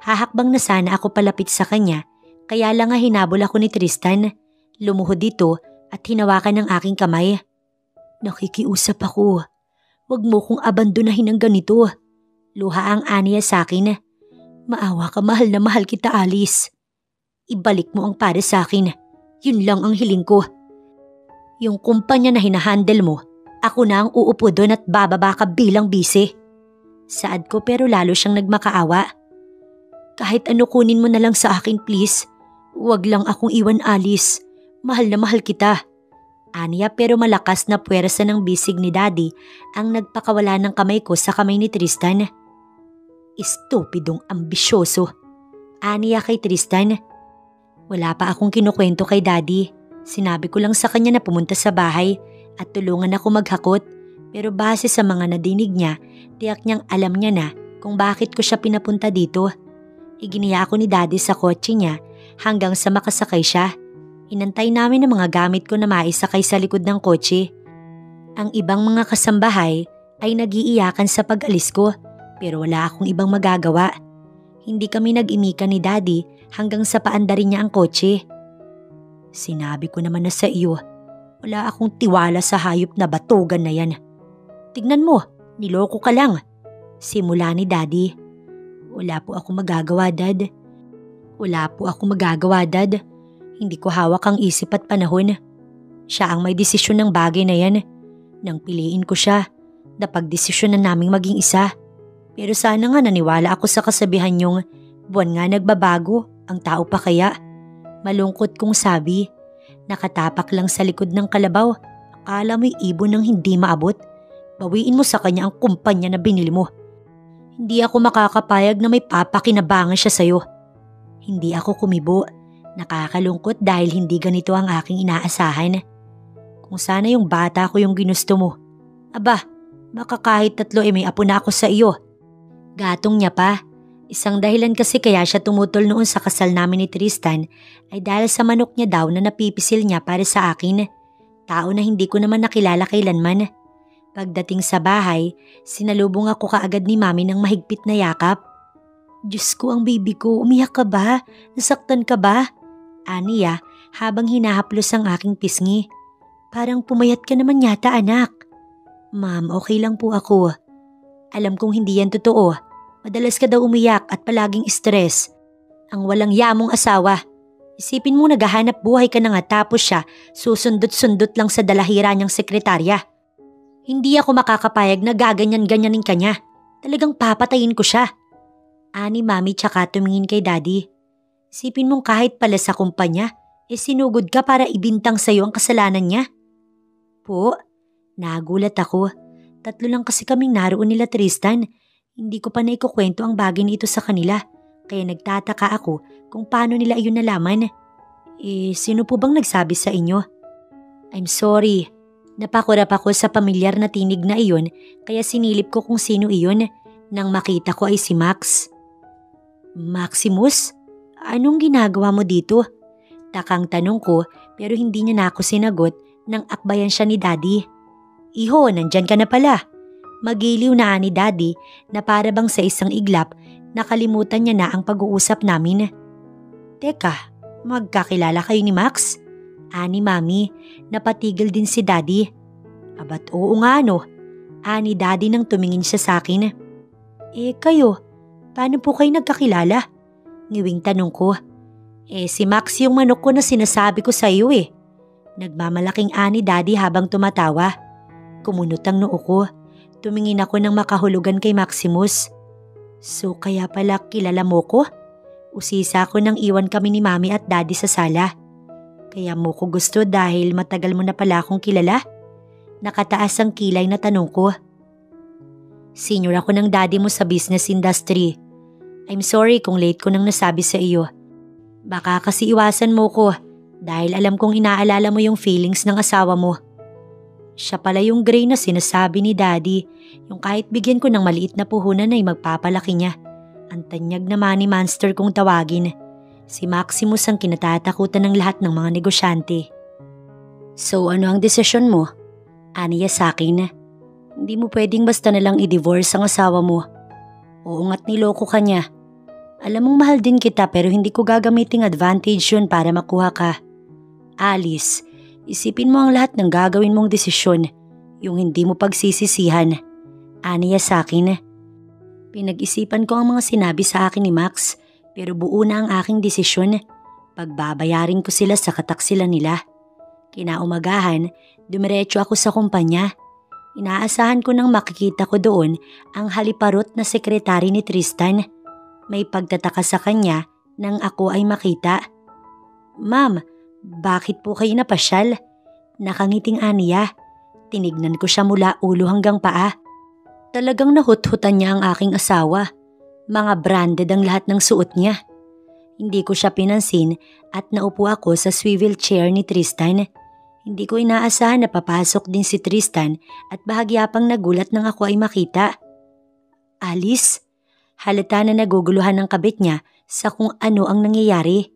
Hahakbang na sana ako palapit sa kanya, kaya lang nga hinabol ako ni Tristan. Lumuhod dito at hinawakan ng aking kamay. Nakikiusap ako. Huwag mo kong abandonahin ng ganito. Luha ang aniya sa akin. Maawa ka, mahal na mahal kita, Alice. Ibalik mo ang para sa akin. Yun lang ang hiling ko. Yung kumpanya na hinahandle mo, ako na ang uupo doon at bababa ka bilang bise. Saad ko pero lalo siyang nagmakaawa. Kahit ano kunin mo na lang sa akin, please. Huwag lang akong iwan, Alice. Mahal na mahal kita. Aniya pero malakas na puwersa ng bisig ni Daddy ang nagpakawala ng kamay ko sa kamay ni Tristan. Estupidong ambisyoso. Aniya kay Tristan. Wala pa akong kinukwento kay Daddy. Sinabi ko lang sa kanya na pumunta sa bahay at tulungan ako maghakot. Pero base sa mga nadinig niya, tiyak niyang alam niya na kung bakit ko siya pinapunta dito. Iginiya ako ni Daddy sa kotse niya hanggang sa makasakay siya. Inantay namin ang mga gamit ko na maisakay sa likod ng kotse. Ang ibang mga kasambahay ay nagiiyakan sa pag-alis ko pero wala akong ibang magagawa. Hindi kami nag-imikan ni Daddy hanggang sa paandarin niya ang kotse. Sinabi ko naman na sa iyo, wala akong tiwala sa hayop na batugan na yan. Tignan mo, niloko ka lang. Simula ni Daddy. Wala po ako magagawa, Dad. Wala po ako magagawa, Dad. Hindi ko hawak ang isip at panahon. Siya ang may desisyon ng bagay na yan. Nang piliin ko siya, napagdesisyon na naming maging isa. Pero sana nga naniwala ako sa kasabihan yung buwan nga nagbabago, ang tao pa kaya. Malungkot kong sabi. Nakatapak lang sa likod ng kalabaw. Akala mo'y ibon ng hindi maabot. Bawiin mo sa kanya ang kumpanya na binili mo. Hindi ako makakapayag na may papakinabangan siya sa'yo. Hindi ako kumibo. Nakakalungkot dahil hindi ganito ang aking inaasahan. Kung sana yung bata ko yung ginusto mo. Aba, baka kahit 3 may apo na ako sa iyo. Gatong niya pa. Isang dahilan kasi kaya siya tumutol noon sa kasal namin ni Tristan ay dahil sa manok niya daw na napipisil niya para sa akin. Tao na hindi ko naman nakilala kailanman. Pagdating sa bahay, sinalubong ako kaagad ni Mami ng mahigpit na yakap. Diyos ko, ang baby ko, umiyak ka ba? Nasaktan ka ba? Aniya habang hinahaplos ang aking pisngi. Parang pumayat ka naman yata, anak. Ma'am, okay lang po ako. Alam kong hindi yan totoo. Madalas ka daw umiyak at palaging stress. Ang walang yamong asawa. Isipin mo naghahanap buhay ka na nga tapos siya susundot-sundot lang sa dalahira niyang sekretarya. Hindi ako makakapayag na gaganyan-ganyanin ka niya. Talagang papatayin ko siya. Ani Mami tsaka tumingin kay Daddy. Isipin mong kahit pala sa kumpanya, sinugod ka para ibintang sa'yo ang kasalanan niya. Po, nagulat ako. 3 lang kasi kaming naroon nila Tristan. Hindi ko pa naikukwento ang bagay nito sa kanila. Kaya nagtataka ako kung paano nila iyon nalaman. Sino po bang nagsabi sa inyo? I'm sorry. Napakurap ako sa pamilyar na tinig na iyon kaya sinilip ko kung sino iyon. Nang makita ko ay si Max. Maximus? Anong ginagawa mo dito? Takang tanong ko pero hindi niya na ako sinagot nang akbayan siya ni Daddy. Iho, nandyan ka na pala. Magiliw na ni Daddy na para bang sa isang iglap nakalimutan niya na ang pag-uusap namin. Teka, magkakilala kayo ni Max? Ani Mami, napatigil din si Daddy. Abat oo nga no. Ani Daddy nang tumingin siya sa akin. Kayo, paano po kayo nagkakilala? Ngiwing tanong ko. Si Max yung manok ko na sinasabi ko sa iyo eh. Nagmamalaking ani Daddy habang tumatawa. Kumunot ang noo ko. Tumingin ako ng makahulugan kay Maximus. So kaya pala kilala mo ko? Usisa ko nang iwan kami ni Mami at Daddy sa sala. Kaya mo ko gusto dahil matagal mo na pala akong kilala? Nakataas ang kilay na tanong ko. Senior ako ng daddy mo sa business industry. I'm sorry kung late ko nang nasabi sa iyo. Baka kasi iwasan mo ko dahil alam kong inaalala mo yung feelings ng asawa mo. Siya pala yung Gray na sinasabi ni Daddy, yung kahit bigyan ko ng maliit na puhunan ay magpapalaki niya. Ang tanyag na money monster kong tawagin. Si Maximus ang kinatatakutan ng lahat ng mga negosyante. So ano ang desisyon mo? Aniya sa akin. Hindi mo pwedeng basta nalang i-divorce ang asawa mo. Oo nga't niloko ka niya. Alam mong mahal din kita pero hindi ko gagamiting advantage yun para makuha ka. Alice, isipin mo ang lahat ng gagawin mong desisyon, yung hindi mo pagsisisihan. Aniya sa akin. Pinag-isipan ko ang mga sinabi sa akin ni Max pero buo na ang aking desisyon. Pagbabayarin ko sila sa kataksilan nila. Kinaumagahan, dumiretso ako sa kumpanya. Inaasahan ko nang makikita ko doon ang haliparot na sekretary ni Tristan. May pagtataka sa kanya nang ako ay makita. Ma'am, bakit po kayo napasyal? Nakangiting aniya. Tinignan ko siya mula ulo hanggang paa. Talagang nahut-hutan niya ang aking asawa. Mga branded ang lahat ng suot niya. Hindi ko siya pinansin at naupo ako sa swivel chair ni Tristan. Hindi ko inaasahan na papasok din si Tristan at bahagya pang nagulat nang ako ay makita. Alice, halata na naguguluhan ng kabit niya sa kung ano ang nangyayari.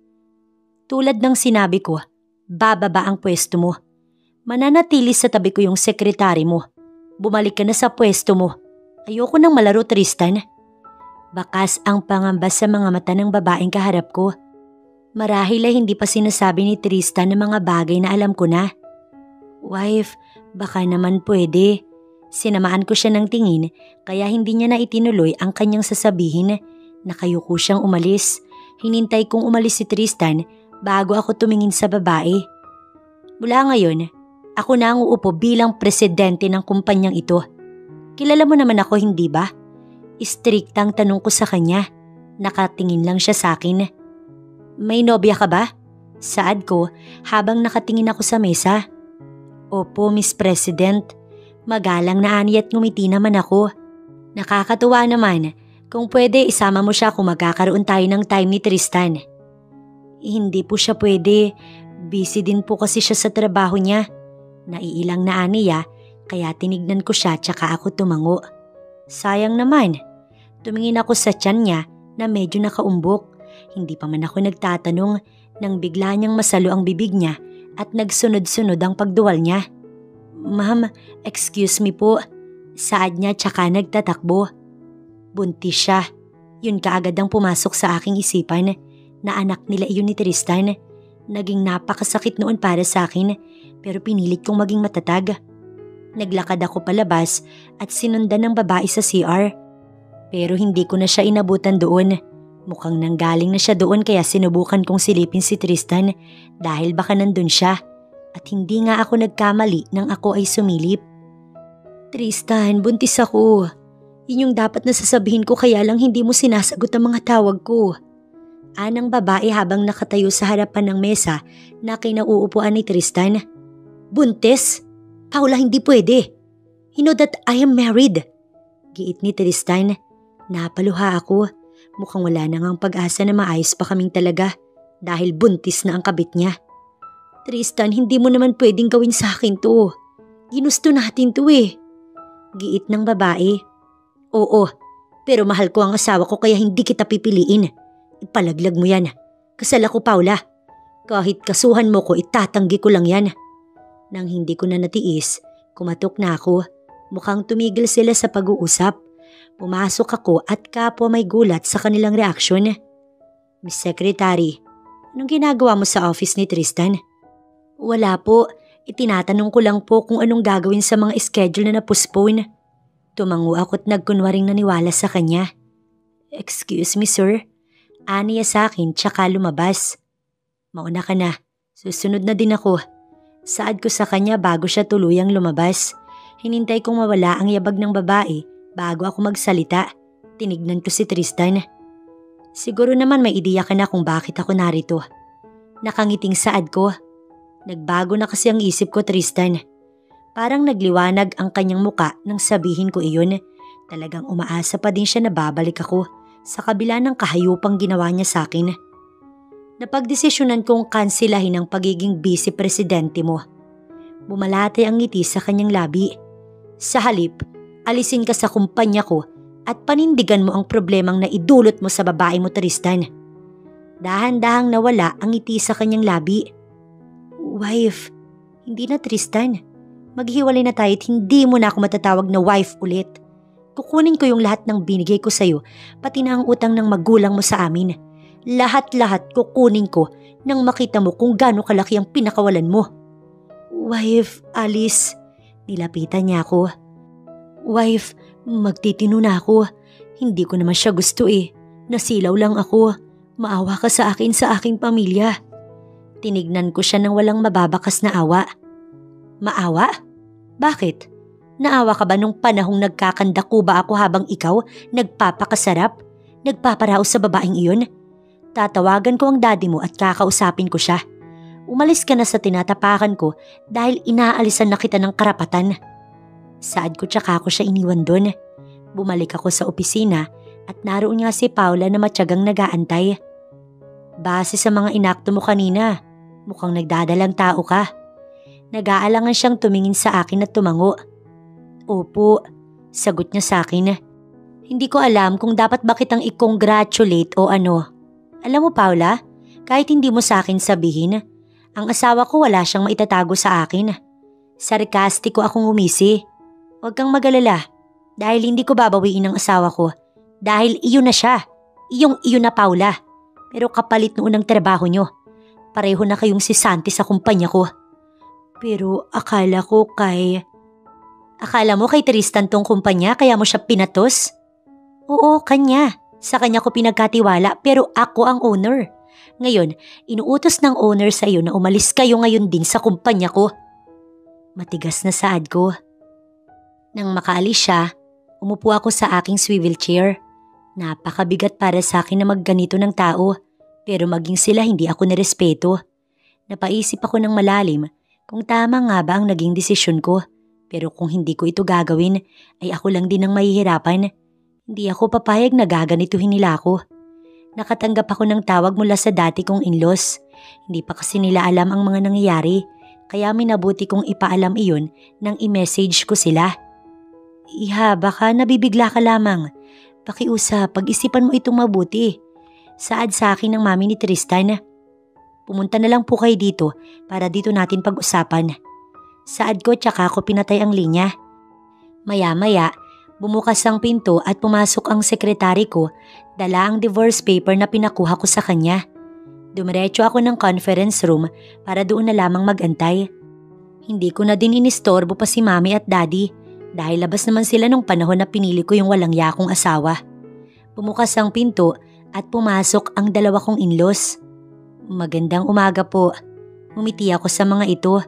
Tulad ng sinabi ko, bababa ang pwesto mo. Mananatili sa tabi ko yung sekretary mo. Bumalik ka na sa pwesto mo. Ayoko nang malaro, Tristan. Bakas ang pangamba sa mga mata ng babaeng kaharap ko. Marahil ay hindi pa sinasabi ni Tristan ng mga bagay na alam ko na. Wife, baka naman pwede. Sinamaan ko siya ng tingin kaya hindi niya na itinuloy ang kanyang sasabihin. Nakayuko siyang umalis. Hinintay kong umalis si Tristan bago ako tumingin sa babae. Mula ngayon, ako na ang uupo bilang presidente ng kumpanyang ito. Kilala mo naman ako, hindi ba? Istriktang tanong ko sa kanya. Nakatingin lang siya sa akin. May nobya ka ba? Saad ko habang nakatingin ako sa mesa. Opo, Miss President. Magalang na ani at ngumiti naman ako. Nakakatuwa naman. Kung pwede, isama mo siya kung magkakaroon tayo ng time ni Tristan. Hindi po siya pwede. Busy din po kasi siya sa trabaho niya. Naiilang na aniya, kaya tinignan ko siya tsaka ako tumango. Sayang naman. Tumingin ako sa tiyan niya na medyo nakaumbok. Hindi pa man ako nagtatanong nang bigla niyang masalo ang bibig niya at nagsunod-sunod ang pagduwal niya. Ma'am, excuse me po. Saad niya tsaka nagtatakbo. Buntis siya. Yun kaagad ang pumasok sa aking isipan na anak nila iyon ni Tristan. Naging napakasakit noon para sa akin pero pinilit kong maging matatag. Naglakad ako palabas at sinundan ng babae sa CR. Pero hindi ko na siya inabutan doon. Mukhang nanggaling na siya doon kaya sinubukan kong silipin si Tristan dahil baka nandun siya. At hindi nga ako nagkamali nang ako ay sumilip. Tristan, buntis ako. Yun yung dapat na sasabihin ko kaya lang hindi mo sinasagot ang mga tawag ko. Anang babae habang nakatayo sa harapan ng mesa na kinauupuan ni Tristan. Buntis? Paula, hindi pwede. You know that I am married. Giit ni Tristan. Napaluha ako. Mukhang wala na ngang pag-asa na maayos pa kaming talaga dahil buntis na ang kabit niya. Tristan, hindi mo naman pwedeng gawin sa akin to. Ginusto natin to eh. Giit ng babae. Oo, pero mahal ko ang asawa ko kaya hindi kita pipiliin. Ipalaglag mo yan. Kasal ako, Paula. Kahit kasuhan mo ko, itatanggi ko lang yan. Nang hindi ko na natiis, kumatok na ako. Mukhang tumigil sila sa pag-uusap. Pumasok ako at kapwa may gulat sa kanilang reaksyon. Miss Secretary, anong ginagawa mo sa office ni Tristan? Wala po. Itinatanong ko lang po kung anong gagawin sa mga schedule na na-postpone. Tumango ako at nagkunwaring naniwala sa kanya. Excuse me, sir. Aniya sa akin tsaka lumabas. Mauna ka na. Susunod na din ako. Saad ko sa kanya bago siya tuluyang lumabas. Hinintay kong mawala ang yabag ng babae bago ako magsalita. Tinignan ko si Tristan. Siguro naman may ideya ka na kung bakit ako narito. Nakangiting saad ko. Nagbago na kasi ang isip ko, Tristan. Parang nagliwanag ang kanyang muka nang sabihin ko iyon. Talagang umaasa pa din siya na babalik ako sa kabila ng kahayupang ginawa niya sa akin. Napagdesisyonan kong kansilahin ang pagiging vice-presidente mo. Bumalatay ang ngiti sa kanyang labi. Sa halip, alisin ka sa kumpanya ko at panindigan mo ang problemang naidulot mo sa babae mo, Tristan. Dahan-dahang nawala ang ngiti sa kanyang labi. Wife, hindi na, Tristan. Maghiwalay na tayo at hindi mo na ako matatawag na wife ulit. Kukunin ko yung lahat ng binigay ko sa'yo, pati na ang utang ng magulang mo sa amin. Lahat-lahat kukunin ko nang makita mo kung gaano kalaki ang pinakawalan mo. Wife, Alice, nilapitan niya ako. Wife, magtitino na ako. Hindi ko naman siya gusto eh. Nasilaw lang ako. Maawa ka sa akin sa aking pamilya. Tinignan ko siya ng walang mababakas na awa. Maawa? Bakit? Naawa ka ba nung panahong nagkakandako ba ako habang ikaw nagpapakasarap? Nagpaparaos sa babaeng iyon? Tatawagan ko ang daddy mo at kakausapin ko siya. Umalis ka na sa tinatapakan ko dahil inaalisan na kita ng karapatan. Saad ko tsaka ko siya iniwan doon. Bumalik ako sa opisina at naroon nga si Paula na matyagang nag-aantay. Base sa mga inakto mo kanina, mukhang nagdadalang tao ka. Nag-aalangan siyang tumingin sa akin at tumango. Opo, sagot niya sa akin. Hindi ko alam kung dapat ba kitang i-congratulate o ano. Alam mo Paula, kahit hindi mo sa akin sabihin, ang asawa ko wala siyang maitatago sa akin. Sarkastiko akong umisi. Huwag kang magalala dahil hindi ko babawiin ang asawa ko. Dahil iyon na siya. Iyong-iyon na Paula. Pero kapalit noon ang trabaho nyo. Pareho na kayong sisante sa kumpanya ko. Pero akala mo kay Tristan tong kumpanya kaya mo siya pinatos? Oo, kanya. Sa kanya ko pinagkatiwala pero ako ang owner. Ngayon, inuutos ng owner sa iyo na umalis kayo ngayon din sa kumpanya ko. Matigas na saad ko. Nang makaalis siya, umupo ako sa aking swivel chair. Napakabigat para sa akin na magganito ng tao pero maging sila hindi ako nirespeto. Napaisip ako ng malalim kung tama nga ba ang naging desisyon ko. Pero kung hindi ko ito gagawin ay ako lang din ang mahihirapan. Hindi ako papayag na gaganituhin nila ako. Nakatanggap ako ng tawag mula sa dati kong in-laws. Hindi pa kasi nila alam ang mga nangyayari. Kaya minabuti kong ipaalam iyon nang i-message ko sila. Iha, baka nabibigla ka lamang. Pakiusap, pag-isipan mo itong mabuti. Saad sa akin ng mami ni Tristan. Pumunta na lang po kayo dito para dito natin pag-usapan. Saad ko tsaka ko pinatay ang linya. Maya-maya, bumukas ang pinto at pumasok ang sekretary ko, dala ang divorce paper na pinakuha ko sa kanya. Dumiretso ako ng conference room para doon na lamang mag-antay. Hindi ko na din inistorbo pa si mami at daddy dahil labas naman sila nung panahon na pinili ko yung walang yakong asawa. Bumukas ang pinto at pumasok ang dalawa kong in-laws. Magandang umaga po. Ngumiti ako sa mga ito.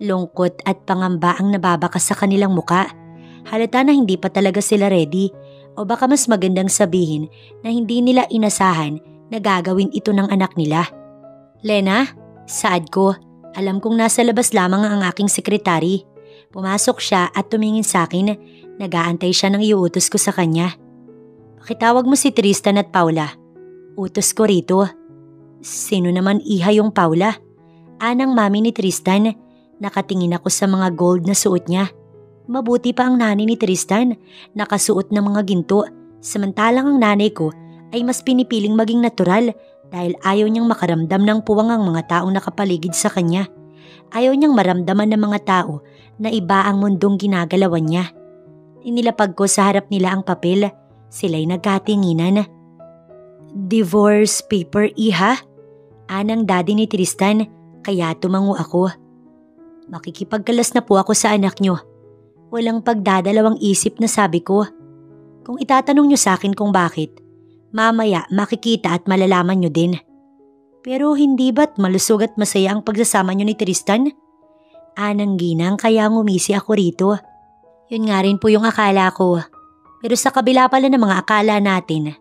Lungkot at pangamba ang nababakas sa kanilang muka. Halata na hindi pa talaga sila ready o baka mas magandang sabihin na hindi nila inasahan na gagawin ito ng anak nila. Lena, saad ko, alam kong nasa labas lamang ang aking sekretary. Pumasok siya at tumingin sa akin. Nag-aantay siya ng iuutos ko sa kanya. Pakitawag mo si Tristan at Paula. Utos ko rito. Sino naman iha yung Paula? Anang mami ni Tristan. Nakatingin ako sa mga gold na suot niya. Mabuti pa ang nanay ni Tristan, nakasuot ng mga ginto, samantalang ang nanay ko ay mas pinipiling maging natural dahil ayaw niyang makaramdam ng puwang ang mga taong nakapaligid sa kanya. Ayaw niyang maramdaman ng mga tao na iba ang mundong ginagalawan niya. Inilapag ko sa harap nila ang papel, sila'y nagkatinginan. Divorce paper, iha? Anang daddy ni Tristan, kaya tumango ako. Makikipagkalas na po ako sa anak niyo. Walang pagdadalawang isip na sabi ko. Kung itatanong niyo sa akin kung bakit, mamaya makikita at malalaman niyo din. Pero hindi ba't malusog at masaya ang pagsasama niyo ni Tristan? Anang ginang kaya ngumisi ako rito. Yun nga rin po yung akala ko. Pero sa kabila pala ng mga akala natin,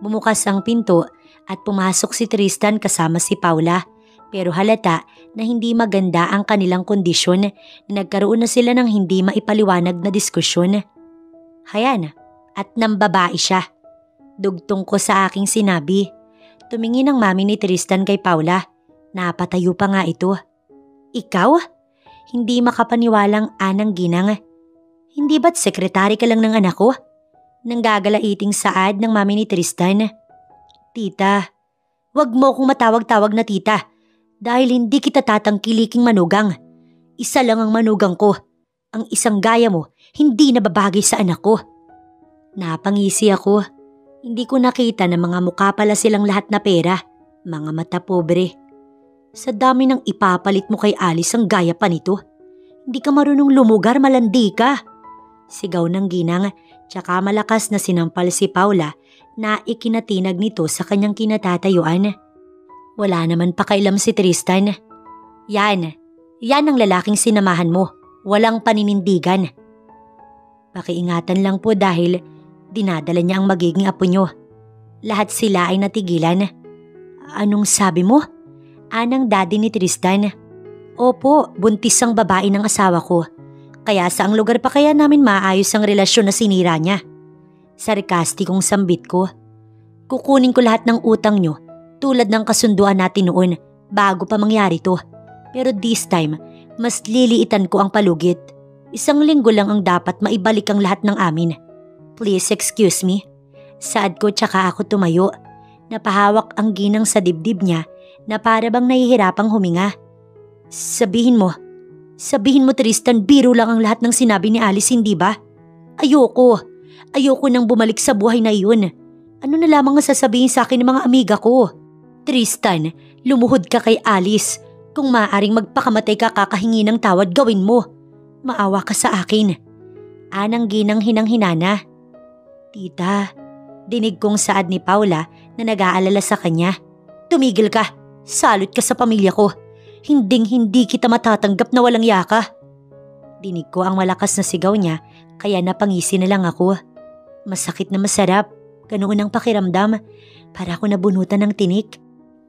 bumukas ang pinto at pumasok si Tristan kasama si Paula. Pero halata na hindi maganda ang kanilang kondisyon na nagkaroon na sila ng hindi maipaliwanag na diskusyon. Hayan, at nang babae siya. Dugtong ko sa aking sinabi. Tumingin ang mami ni Tristan kay Paula. Napatayo pa nga ito. Ikaw? Hindi makapaniwalang anang ginang. Hindi ba't sekretary ka lang ng anak ko? Nanggagalaiting saad ng mami ni Tristan. Tita, wag mo kong matawag-tawag na tita dahil hindi kita tatangkiliking manugang. Isa lang ang manugang ko. Ang isang gaya mo, hindi nababagay sa anak ko. Napangisi ako. Hindi ko nakita na mga mukha pala silang lahat na pera. Mga mata pobre. Sa dami ng ipapalit mo kay Alice ang gaya pa nito. Hindi ka marunong lumugar, malandi ka. Sigaw ng ginang, tsaka malakas na sinampal si Paula na ikinatinag nito sa kanyang kinatatayuan. Wala naman pakailam si Tristan. Yan ang lalaking sinamahan mo. Walang paninindigan. Pakiingatan lang po dahil dinadala niya ang magiging apo nyo. Lahat sila ay natigilan. Anong sabi mo? Anang daddy ni Tristan. Opo, buntis ang babae ng asawa ko. Kaya saang lugar pa kaya namin maayos ang relasyon na sinira niya? Sarkastikong sambit ko. Kukunin ko lahat ng utang nyo tulad ng kasunduan natin noon bago pa mangyari to. Pero this time, mas liliitan ko ang palugit. 1 linggo lang ang dapat maibalik ang lahat ng amin. Please excuse me. Saad ko tsaka ako tumayo. Napahawak ang ginang sa dibdib niya na para bang nahihirapang huminga. Sabihin mo Tristan, biro lang ang lahat ng sinabi ni Alice, hindi ba? Ayoko nang bumalik sa buhay na iyon. Ano na lamang ang sasabihin sa akin ng mga amiga ko? Tristan, lumuhod ka kay Alice. Kung maaaring magpakamatay ka kakahingi ng tawad, gawin mo. Maawa ka sa akin. Anang ginang hinang-hinana. Tita, dinig kong saad ni Paula na nag-aalala sa kanya. Tumigil ka. Salot ka sa pamilya ko. Hinding-hindi kita matatanggap na walang yaka. Dinig ko ang malakas na sigaw niya kaya napangisi na lang ako. Masakit na masarap. Ganoon ang pakiramdam. Para ako nabunutan ng tinik.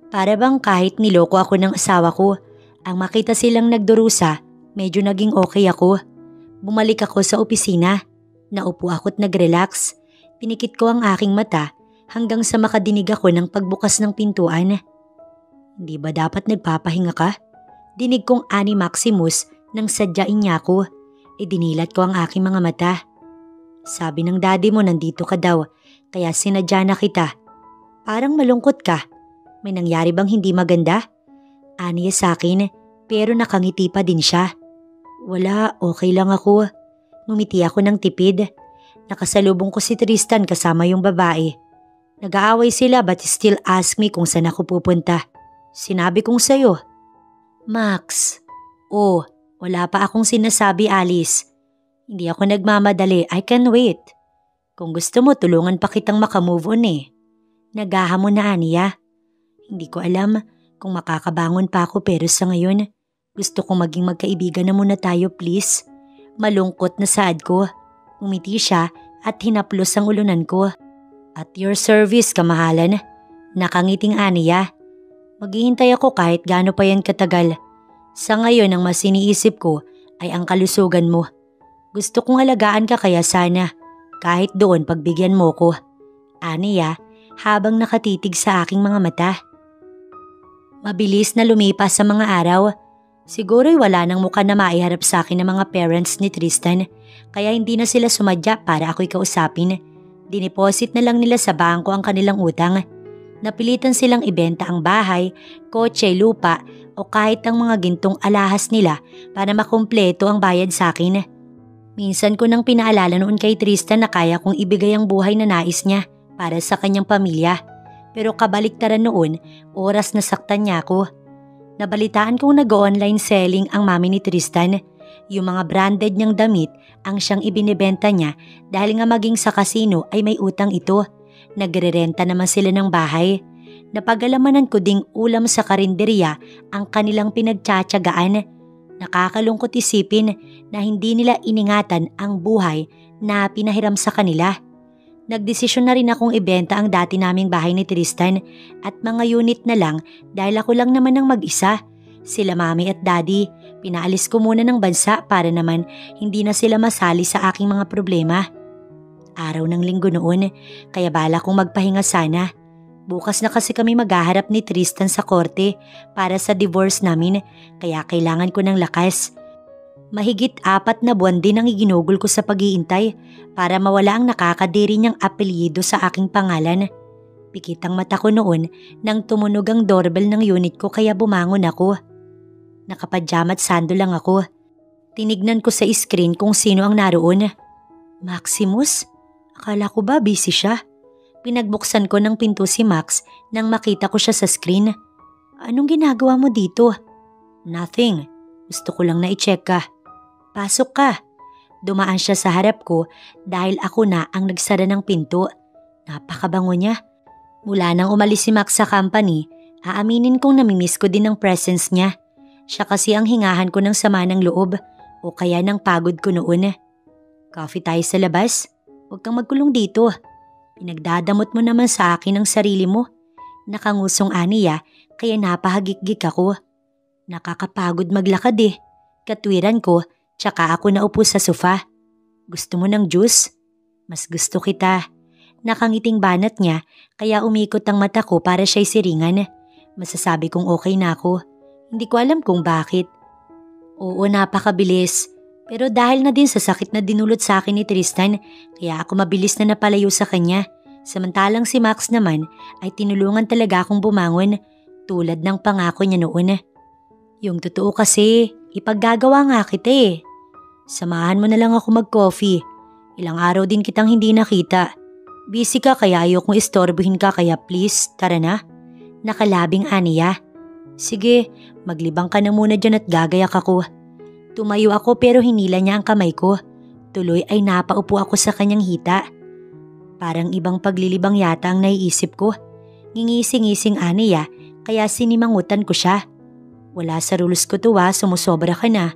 Para bang kahit niloko ako ng asawa ko, ang makita silang nagdurusa, medyo naging okay ako. Bumalik ako sa opisina. Naupo ako't nag-relax. Pinikit ko ang aking mata hanggang sa makadinig ako ng pagbukas ng pintuan. Hindi ba dapat nagpapahinga ka? Dinig kong ani Maximus nang sadyain niya ako. Dinilat ko ang aking mga mata. Sabi ng daddy mo nandito ka daw, kaya sinadya na kita. Parang malungkot ka. May nangyari bang hindi maganda? Aniya sa akin, pero nakangiti pa din siya. Wala, okay lang ako. Ngumiti ako ng tipid. Nakasalubong ko si Tristan kasama yung babae. Nag-aaway sila but still ask me kung saan ako pupunta. Sinabi kong sayo. Max. Wala pa akong sinasabi, Alice. Hindi ako nagmamadali. I can wait. Kung gusto mo, tulungan pa kitang makamove on eh. Naghahamon na Aniya. Hindi ko alam kung makakabangon pa ako pero sa ngayon, gusto kong maging magkaibigan na muna tayo please. Malungkot na saad ko. Umiti siya at hinaplos ang ulunan ko. At your service, kamahalan. Nakangiting Aniya. Maghihintay ako kahit gaano pa yan katagal. Sa ngayon ang mas iniisip ko ay ang kalusugan mo. Gusto kong alagaan ka kaya sana kahit doon pagbigyan mo ko. Aniya habang nakatitig sa aking mga mata. Mabilis na lumipas sa mga araw. Siguro'y wala nang mukha na maiharap sa akin ng mga parents ni Tristan kaya hindi na sila sumadya para ako'y kausapin. Dineposit na lang nila sa bangko ang kanilang utang. Napilitan silang ibenta ang bahay, kotse, lupa o kahit ang mga gintong alahas nila para makumpleto ang bayad sa akin. Minsan ko nang pinaalala noon kay Tristan na kaya kong ibigay ang buhay na nais niya para sa kanyang pamilya. Pero kabaliktaran noon, oras na saktan niya ako. Nabalitaan kong nag-online selling ang mami ni Tristan. Yung mga branded niyang damit ang siyang ibinibenta niya dahil nga maging sa kasino ay may utang ito. Nagrerenta naman sila ng bahay. Napag-alamanan ko ding ulam sa karinderya ang kanilang pinagtsatsagaan. Nakakalungkot isipin na hindi nila iningatan ang buhay na pinahiram sa kanila. Nagdesisyon na rin akong ibenta ang dati naming bahay ni Tristan at mga unit na lang dahil ako lang naman ang mag-isa. Sila mami at daddy, pinaalis ko muna ng bansa para naman hindi na sila masali sa aking mga problema. Araw ng linggo noon, kaya bala kong magpahinga sana. Bukas na kasi kami maghaharap ni Tristan sa korte para sa divorce namin kaya kailangan ko ng lakas. Mahigit 4 na buwan din ang iginugol ko sa pag-iintay para mawala ang nakakadiri niyang apelyido sa aking pangalan. Pikit ang mata ko noon nang tumunog ang doorbell ng unit ko kaya bumangon ako. Nakapadyama at sando lang ako. Tinignan ko sa screen kung sino ang naroon. Maximus? Akala ko ba busy siya? Pinagbuksan ko ng pinto si Max nang makita ko siya sa screen. Anong ginagawa mo dito? Nothing. Gusto ko lang na i-check ka. Pasok ka. Dumaan siya sa harap ko dahil ako na ang nagsara ng pinto. Napakabango niya. Mula nang umalis si Max sa company, aaminin kong namimiss ko din ang presence niya. Siya kasi ang hingahan ko ng sama ng loob o kaya ng pagod ko noon. Coffee tayo sa labas? Huwag kang magkulong dito. Pinagdadamot mo naman sa akin ang sarili mo. Nakangusong aniya kaya napahagikgik ako. Nakakapagod maglakad eh. Katwiran ko, tsaka ako naupo sa sofa. Gusto mo ng juice? Mas gusto kita. Nakangiting banat niya kaya umikot ang mata ko para siya'y siringan. Masasabi kong okay na ako. Hindi ko alam kung bakit. Oo, napakabilis. Pero dahil na din sa sakit na dinulot sa akin ni Tristan, kaya ako mabilis na napalayo sa kanya. Samantalang si Max naman ay tinulungan talaga akong bumangon tulad ng pangako niya noon. Yung totoo kasi, ipaggagawa nga kita eh. Samahan mo na lang ako mag-coffee. Ilang araw din kitang hindi nakita. Busy ka kaya ayokong istorbohin ka kaya please, tara na. Nakalabing aniya. Sige, maglibang ka na muna dyan at gagayak ako. Tumayo ako pero hinila niya ang kamay ko. Tuloy ay napaupo ako sa kanyang hita. Parang ibang paglilibang yata ang naiisip ko. Ngingising-ngising aniya kaya sinimangutan ko siya. Wala sa rules ko to sumusobra ka na.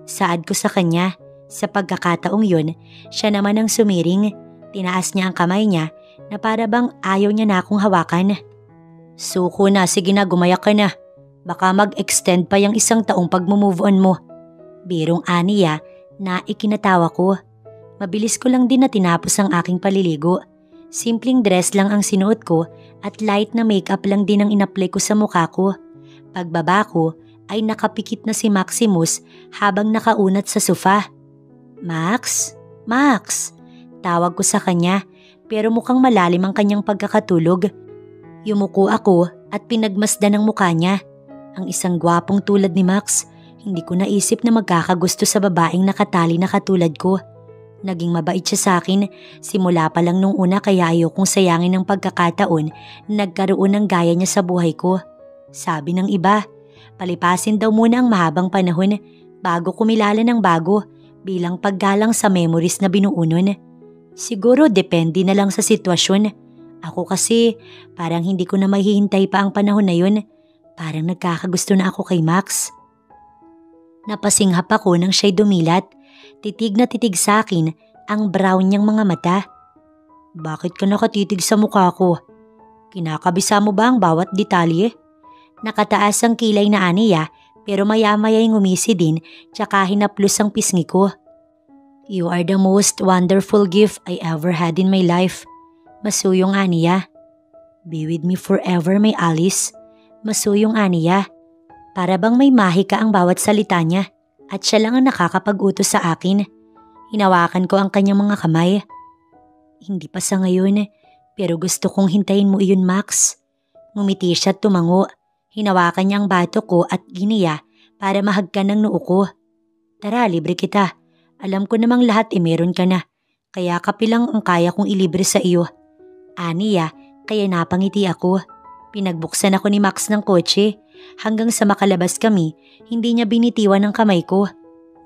Saad ko sa kanya. Sa pagkakataong yun, siya naman ang sumiring. Tinaas niya ang kamay niya na para bang ayaw niya na akong hawakan. Suko na, sige na gumayak ka na. Baka mag-extend pa yung 1 taong pag-move on mo. Birong aniya na ikinatawa ko. Mabilis ko lang din na tinapos ang aking paliligo. Simpleng dress lang ang sinuot ko at light na makeup lang din ang inapply ko sa mukha ko. Pagbaba ko ay nakapikit na si Maximus habang nakaunat sa sofa. Max? Max? Tawag ko sa kanya pero mukhang malalim ang kanyang pagkakatulog. Yumuko ako at pinagmasdan ang mukha niya. Ang isang gwapong tulad ni Max, hindi ko naisip na magkakagusto sa babaeng nakatali na katulad ko. Naging mabait siya sa akin, simula pa lang nung una kaya ayokong sayangin ng pagkakataon na nagkaroon ng gaya niya sa buhay ko. Sabi ng iba, palipasin daw muna ang mahabang panahon bago kumilala ng bago bilang paggalang sa memories na binuo nun. Siguro depende na lang sa sitwasyon. Ako kasi parang hindi ko na mahihintay pa ang panahon na yun. Parang nagkakagusto na ako kay Max. Napasinghap ako nang siya'y dumilat. Titig na titig sa akin ang brown niyang mga mata. Bakit ka nakatitig sa mukha ko? Kinakabisa mo ba ang bawat detalye? Nakataas ang kilay na aniya pero maya-maya'y ngumisi din tsaka hinaplos ang pisngi ko. You are the most wonderful gift I ever had in my life. Masuyong aniya. Be with me forever, my Alice. Masuyong aniya. Para bang may mahika ang bawat salita niya at siya lang ang nakakapag-utos sa akin. Hinawakan ko ang kanyang mga kamay. Hindi pa sa ngayon, pero gusto kong hintayin mo iyon, Max. Ngumiti siya at tumango. Hinawakan niya ang bato ko at giniya para mahagkan ng noo ko. Tara, libre kita. Alam ko namang lahat meron ka na. Kaya kapilang ang kaya kong ilibre sa iyo. Aniya, kaya napangiti ako. Pinagbuksan ako ni Max ng kotse. Hanggang sa makalabas kami, hindi niya binitiwan ang kamay ko.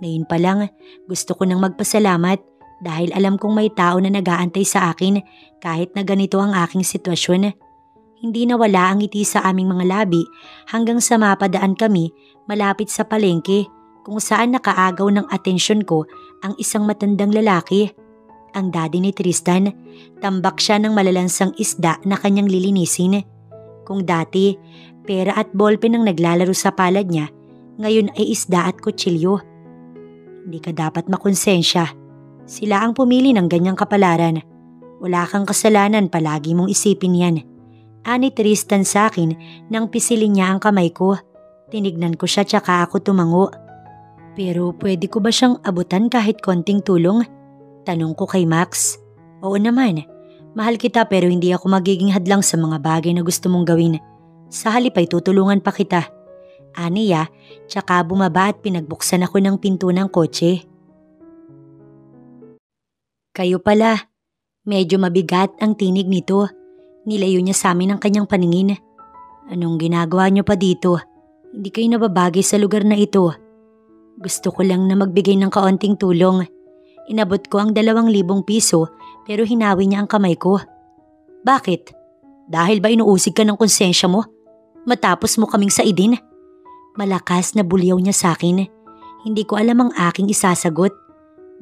Ngayon pa lang, gusto ko nang magpasalamat dahil alam kong may tao na nag-aantay sa akin kahit na ganito ang aking sitwasyon. Hindi nawala ang ngiti sa aming mga labi hanggang sa mapadaan kami malapit sa palengke kung saan nakaagaw ng atensyon ko ang isang matandang lalaki. Ang daddy ni Tristan, tambak siya ng malalansang isda na kanyang lilinisin. Kung dati, pera at ballpen ang naglalaro sa palad niya, ngayon ay isda at kutsilyo. Hindi ka dapat makonsensya. Sila ang pumili ng ganyang kapalaran. Wala kang kasalanan, palagi mong isipin yan. Ani Tristan sa akin nang pisilin niya ang kamay ko. Tinignan ko siya tsaka ako tumango. Pero pwede ko ba siyang abutan kahit konting tulong? Tanong ko kay Max. Oo naman. Mahal kita pero hindi ako magiging hadlang sa mga bagay na gusto mong gawin. Sa halip ay tutulungan pa kita. Aniya, tsaka bumaba at pinagbuksan ako ng pinto ng kotse. Kayo pala. Medyo mabigat ang tinig nito. Nilayo niya sa amin ang kanyang paningin. Anong ginagawa niyo pa dito? Hindi kayo nababagay sa lugar na ito. Gusto ko lang na magbigay ng kaunting tulong. Inabot ko ang 2,000 piso pero hinawi niya ang kamay ko. Bakit? Dahil ba inuusig ka ng konsensya mo? Matapos mo kaming saidin? Malakas na bulyaw niya sa akin. Hindi ko alam ang aking isasagot.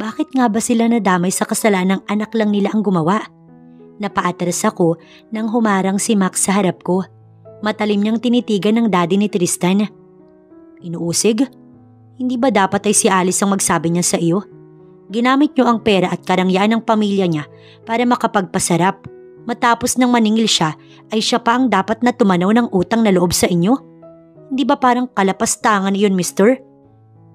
Bakit nga ba sila nadamay sa kasalanang anak lang nila ang gumawa? Napaatras ako nang humarang si Max sa harap ko. Matalim niyang tinitigan ng daddy ni Tristan. Inuusig? Hindi ba dapat ay si Alice ang magsabi niya sa iyo? Ginamit niyo ang pera at karangyaan ng pamilya niya para makapagpasarap. Matapos nang maningil siya, ay siya pa ang dapat na tumanaw ng utang na loob sa inyo? Hindi ba parang kalapastangan iyon, mister?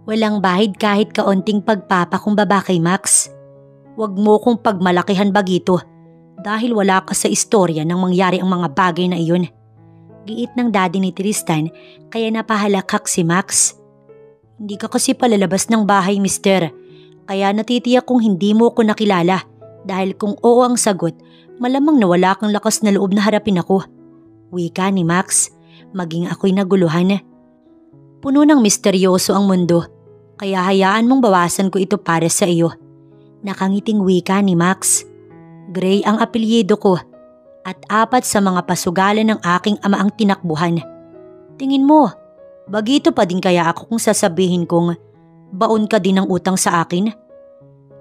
Walang bahid kahit kaunting pagpapakumbaba kay Max. Huwag mo kong pagmalakihan bagito dahil wala ka sa istorya nang mangyari ang mga bagay na iyon. Giit ng daddy ni Tristan kaya napahalakak si Max. Hindi ka kasi palalabas ng bahay, mister. Kaya natitiyak kung hindi mo ko nakilala dahil kung oo ang sagot, malamang na wala kang lakas na loob na harapin ako. Wika ni Max, maging ako'y naguluhan. Puno ng misteryoso ang mundo, kaya hayaan mong bawasan ko ito para sa iyo. Nakangiting wika ni Max. Gray ang apelyido ko at 4 sa mga pasugalan ng aking ama ang tinakbuhan. Tingin mo, bagito pa din kaya ako kung sasabihin kong baon ka din ng utang sa akin?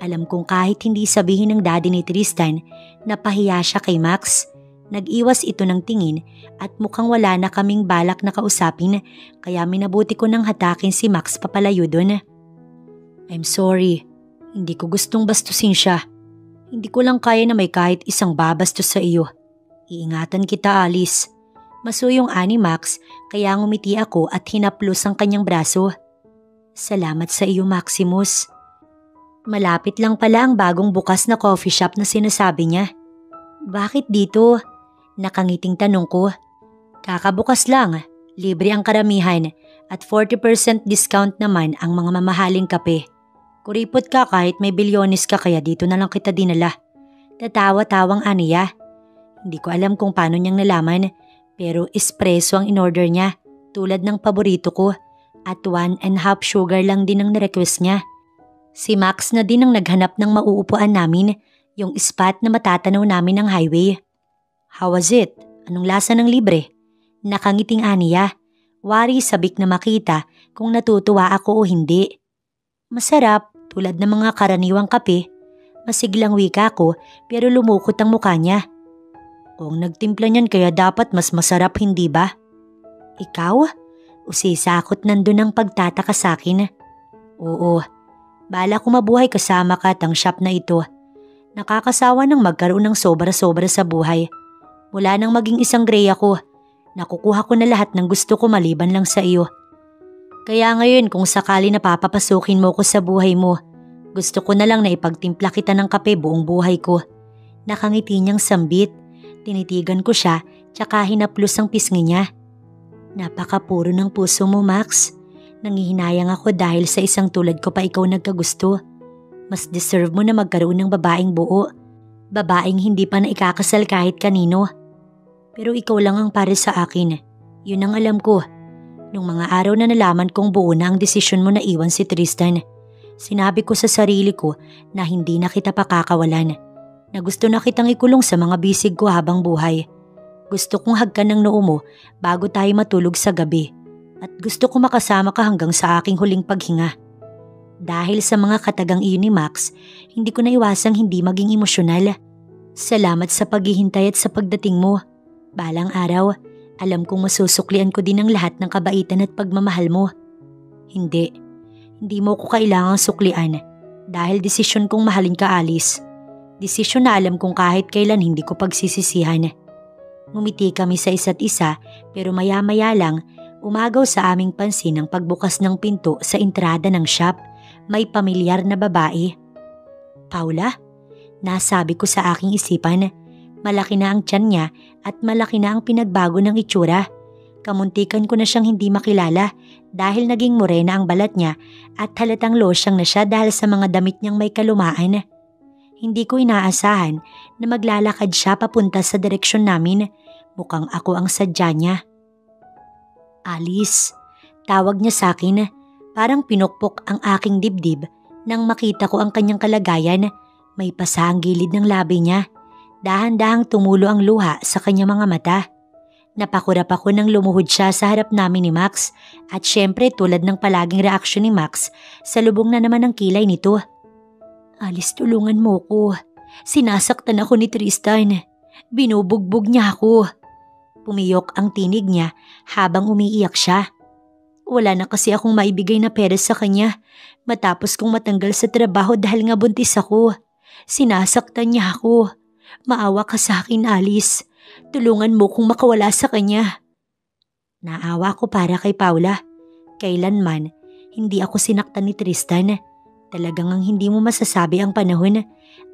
Alam kong kahit hindi sabihin ng daddy ni Tristan, napahiya siya kay Max. Nag-iwas ito ng tingin at mukhang wala na kaming balak na kausapin kaya minabuti ko nang hatakin si Max papalayo doon. I'm sorry, hindi ko gustong bastusin siya. Hindi ko lang kaya na may kahit isang babastos sa iyo. Iingatan kita, Alice. Masuyong ani Max kaya ngumiti ako at hinaplos ang kanyang braso. Salamat sa iyo, Maximus. Malapit lang pala ang bagong bukas na coffee shop na sinasabi niya. Bakit dito? Nakangiting tanong ko. Kakabukas lang, libre ang karamihan at 40% discount naman ang mga mamahaling kape. Kuripot ka kahit may bilyones ka kaya dito na lang kita dinala. Tatawa-tawang aniya. Hindi ko alam kung paano niyang nalaman pero espresso ang in-order niya tulad ng paborito ko at 1.5 sugar lang din ang na-request niya. Si Max na din ang naghanap ng mauupuan namin, yung spot na matatanaw namin ng highway. How was it? Anong lasa ng libre? Nakangiting aniya. Wari sabik na makita kung natutuwa ako o hindi. Masarap, tulad ng mga karaniwang kape. Masiglang wika ko pero lumukot ang mukha niya. Kung nagtimpla niyan kaya dapat mas masarap, hindi ba? Ikaw? Usisakot nandun ang pagtataka sa akin. Oo. Bala ko mabuhay kasama ka at ang shop na ito. Nakakasawa nang magkaroon ng sobra-sobra sa buhay. Mula nang maging isang gray ako, nakukuha ko na lahat ng gusto ko maliban lang sa iyo. Kaya ngayon kung sakali na papapasukin mo ko sa buhay mo, gusto ko na lang na ipagtimpla kita ng kape buong buhay ko. Nakangiti niyang sambit. Tinitigan ko siya tsaka hinaplos ang pisngi niya. Napakapuro ng puso mo, Max. Nangihinayang ako dahil sa isang tulad ko pa ikaw nagkagusto. Mas deserve mo na magkaroon ng babaeng buo. Babaeng hindi pa na ikakasal kahit kanino. Pero ikaw lang ang para sa akin. Yun ang alam ko. Nung mga araw na nalaman kong buo na ang desisyon mo na iwan si Tristan, sinabi ko sa sarili ko na hindi na kita pakakawalan. Na gusto na kitang ikulong sa mga bisig ko habang buhay. Gusto kong hagkan ng noo mo bago tayo matulog sa gabi. at gusto ko makasama ka hanggang sa aking huling paghinga. Dahil sa mga katagang iyon ni Max, hindi ko naiwasang hindi maging emosyonal. Salamat sa paghihintay at sa pagdating mo. Balang araw, alam kong masusuklian ko din ang lahat ng kabaitan at pagmamahal mo. Hindi mo ko kailangang suklian dahil desisyon kong mahalin ka, Alice. Desisyon na alam kong kahit kailan hindi ko pagsisisihan. Ngumiti kami sa isa't isa pero maya-maya lang umagaw sa aming pansin ang pagbukas ng pinto sa entrada ng shop. May pamilyar na babae. Paula? Nasabi ko sa aking isipan. Malaki na ang tiyan niya at malaki na ang pinagbago ng itsura. Kamuntikan ko na siyang hindi makilala dahil naging morena ang balat niya at halatang losyang na siya dahil sa mga damit niyang may kalumaan. Hindi ko inaasahan na maglalakad siya papunta sa direksyon namin. Mukhang ako ang sadya niya. Alice, tawag niya sa akin. Parang pinukpok ang aking dibdib nang makita ko ang kanyang kalagayan. May pasa ang gilid ng labi niya. Dahan-dahang tumulo ang luha sa kanyang mga mata. Napakurap ako nang lumuhod siya sa harap namin ni Max at syempre tulad ng palaging reaksyon ni Max, salubong na naman ang kilay nito. Alice, tulungan mo ko. Sinasaktan ako ni Tristan. Binubugbog niya ako. Pumiyok ang tinig niya habang umiiyak siya. Wala na kasi akong maibigay na pera sa kanya matapos kong matanggal sa trabaho dahil nga buntis ako. Sinasaktan niya ako. Maawa ka sa akin, Alice. Tulungan mo kong makawala sa kanya. Naawa ko para kay Paula. Kailanman, hindi ako sinaktan ni Tristan. Talagang ang hindi mo masasabi ang panahon.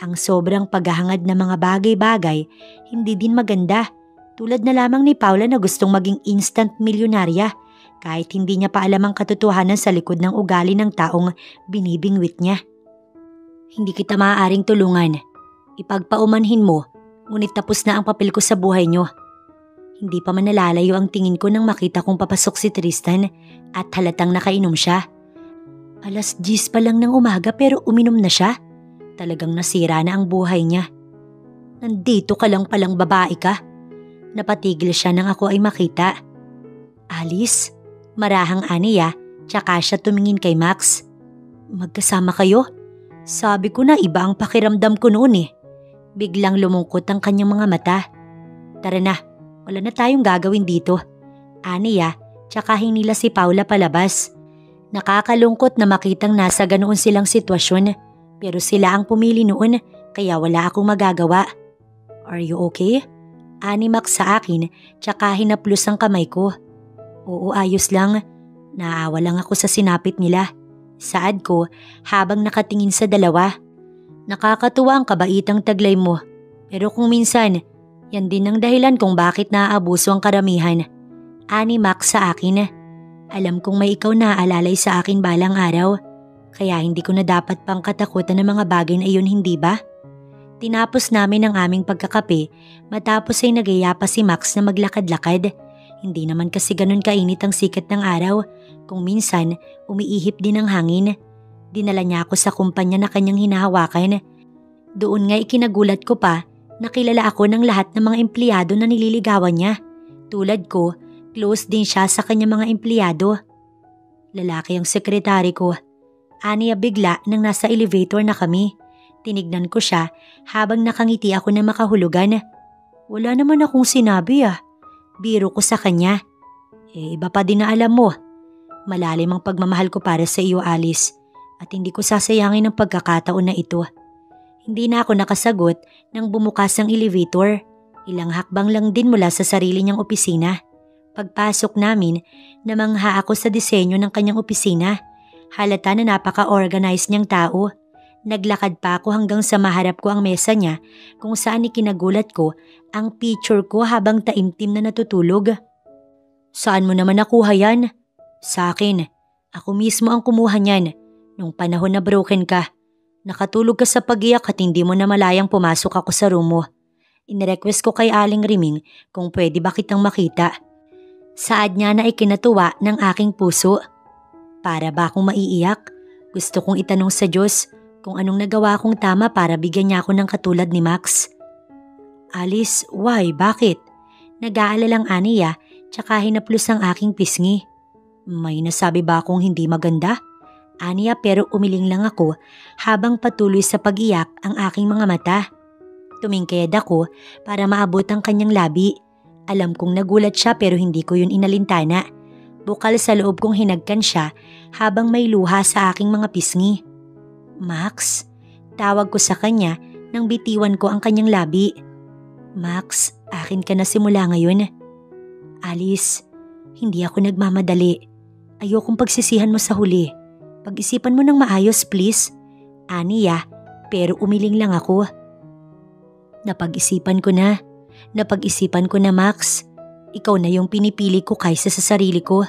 Ang sobrang paghahangad na mga bagay-bagay, hindi din maganda. Tulad na lamang ni Paula na gustong maging instant milyonarya. Kahit hindi niya pa alam ang katotohanan sa likod ng ugali ng taong binibingwit niya. Hindi kita maaaring tulungan. Ipagpaumanhin mo, ngunit tapos na ang papel ko sa buhay niyo. Hindi pa man nalalayo ang tingin ko nang makita kong papasok si Tristan at halatang nakainom siya. 10:00 pa lang ng umaga pero uminom na siya. Talagang nasira na ang buhay niya. Nandito ka lang palang babae ka. Napatigil siya nang ako ay makita. Alice? Marahang aniya, tsaka siya tumingin kay Max. Magkasama kayo? Sabi ko na iba ang pakiramdam ko noon eh. Biglang lumungkot ang kanyang mga mata. Tara na, wala na tayong gagawin dito. Aniya, tsaka hinila si Paula palabas. Nakakalungkot na makitang nasa ganoon silang sitwasyon, pero sila ang pumili noon kaya wala akong magagawa. Are you okay? Ani Max sa akin, tsaka hinaplos ang kamay ko. Oo, ayos lang. Naawa lang ako sa sinapit nila. Saad ko habang nakatingin sa dalawa. Nakakatuwa ang kabaitang taglay mo. Pero kung minsan, yan din ang dahilan kung bakit naaabuso ang karamihan. Ani Max sa akin. Alam kong may ikaw na aalalay sa akin balang araw. Kaya hindi ko na dapat pang katakutan ng mga bagay na iyon, hindi ba? Tinapos namin ang aming pagkakape matapos ay nagaya pa si Max na maglakad-lakad. Hindi naman kasi ganun kainit ang sikat ng araw. Kung minsan, umiihip din ang hangin. Dinala niya ako sa kumpanya na kanyang hinahawakan. Doon nga ikinagulat ko pa na kilala ako ng lahat ng mga empleyado na nililigawan niya. Tulad ko, close din siya sa kanyang mga empleyado. Lalaki ang sekretary ko. Aniya bigla nang nasa elevator na kami. Tinignan ko siya habang nakangiti ako na makahulugan. Wala naman akong sinabi ah. Biro ko sa kanya. Iba pa din na alam mo. Malalim ang pagmamahal ko para sa iyo, Alice. At hindi ko sasayangin ang pagkakataon na ito. Hindi na ako nakasagot nang bumukas ang elevator. Ilang hakbang lang din mula sa sarili niyang opisina. Pagpasok namin, namangha ako sa disenyo ng kanyang opisina. Halata na napaka-organized niyang tao. Naglakad pa ako hanggang sa maharap ko ang mesa niya kung saan ikinagulat ko ang picture ko habang taimtim na natutulog. Saan mo naman nakuha yan? Sa akin. Ako mismo ang kumuha niyan nung panahon na broken ka. Nakatulog ka sa pag-iyak at hindi mo na malayang pumasok ako sa room mo. Inirequest ko kay Aling Riming kung pwede ba kitang makita. Saad niya na ikinatuwa ng aking puso. Para ba akong maiiyak? Gusto kong itanong sa Diyos kung anong nagawa kong tama para bigyan niya ako ng katulad ni Max. Alice, why? Bakit? Nag-aalalang aniya tsaka hinaplos ang aking pisngi. May nasabi ba akong hindi maganda? Aniya pero umiling lang ako habang patuloy sa pag-iyak ang aking mga mata. Tumingked ako para maabot ang kanyang labi. Alam kong nagulat siya pero hindi ko yun inalintana. Bukal sa loob kong hinagkan siya habang may luha sa aking mga pisngi. Max, tawag ko sa kanya nang bitiwan ko ang kanyang labi. Max, akin ka na simula ngayon. Alice, hindi ako nagmamadali. Ayokong pagsisihan mo sa huli. Pag-isipan mo ng maayos please. Aniya, pero umiling lang ako. Napag-isipan ko na. Napag-isipan ko na Max. Ikaw na yung pinipili ko kaysa sa sarili ko.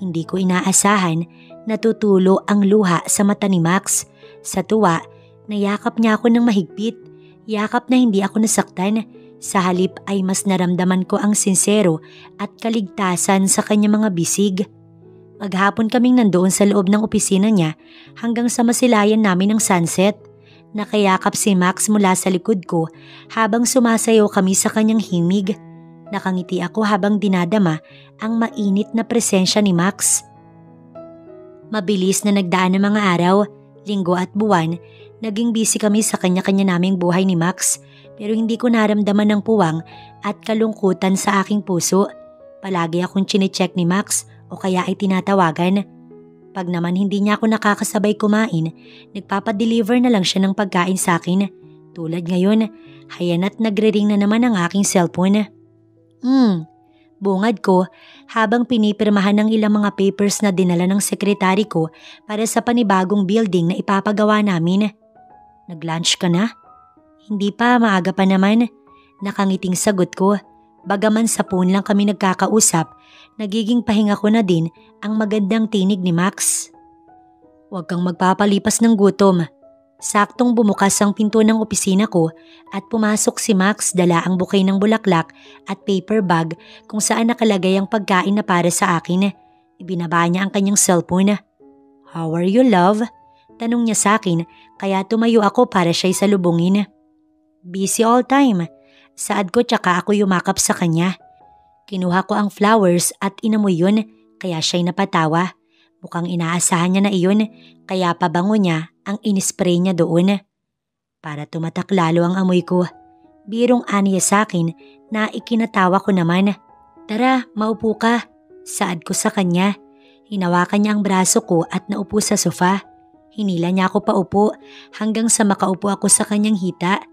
Hindi ko inaasahan na tutulo ang luha sa mata ni Max. Sa tuwa, nayakap niya ako ng mahigpit. Yakap na hindi ako nasaktan. Sa halip ay mas naramdaman ko ang sinsero at kaligtasan sa kanyang mga bisig. Maghapon kaming nandoon sa loob ng opisina niya hanggang sa masilayan namin ng sunset. Nakayakap si Max mula sa likod ko habang sumasayaw kami sa kanyang himig. Nakangiti ako habang dinadama ang mainit na presensya ni Max. Mabilis na nagdaan ng mga araw, linggo at buwan, naging busy kami sa kanya-kanya naming buhay ni Max pero hindi ko naramdaman ng puwang at kalungkutan sa aking puso. Palagi akong chinecheck ni Max o kaya ay tinatawagan. Pag naman hindi niya ako nakakasabay kumain, nagpapadeliver na lang siya ng pagkain sa akin. Tulad ngayon, hayan at nagre-ring na naman ang aking cellphone. Bungad ko habang pinipirmahan ng ilang mga papers na dinala ng sekretary ko para sa panibagong building na ipapagawa namin. Nag-lunch ka na? Hindi pa, maaga pa naman. Nakangiting sagot ko. Bagaman sa phone lang kami nagkakausap, nagiging pahinga ko na din ang magandang tinig ni Max. Huwag kang magpapalipas ng gutom. Saktong bumukas ang pinto ng opisina ko at pumasok si Max dala ang bouquet ng bulaklak at paper bag kung saan nakalagay ang pagkain na para sa akin. Ibinaba niya ang kanyang cellphone. How are you, love? Tanong niya sa akin kaya tumayo ako para siya'y salubungin. Busy all time. Saad ko tsaka ako yumakap sa kanya. Kinuha ko ang flowers at inamoy yun kaya siya'y napatawa. Mukhang inaasahan niya na iyon kaya pabango niya ang inispray niya doon. Para tumatak lalo ang amoy ko. Birong aniya sa akin na ikinatawa ko naman. Tara, maupo ka. Saad ko sa kanya. Hinawakan niya ang braso ko at naupo sa sofa. Hinila niya ako paupo hanggang sa makaupo ako sa kanyang hita.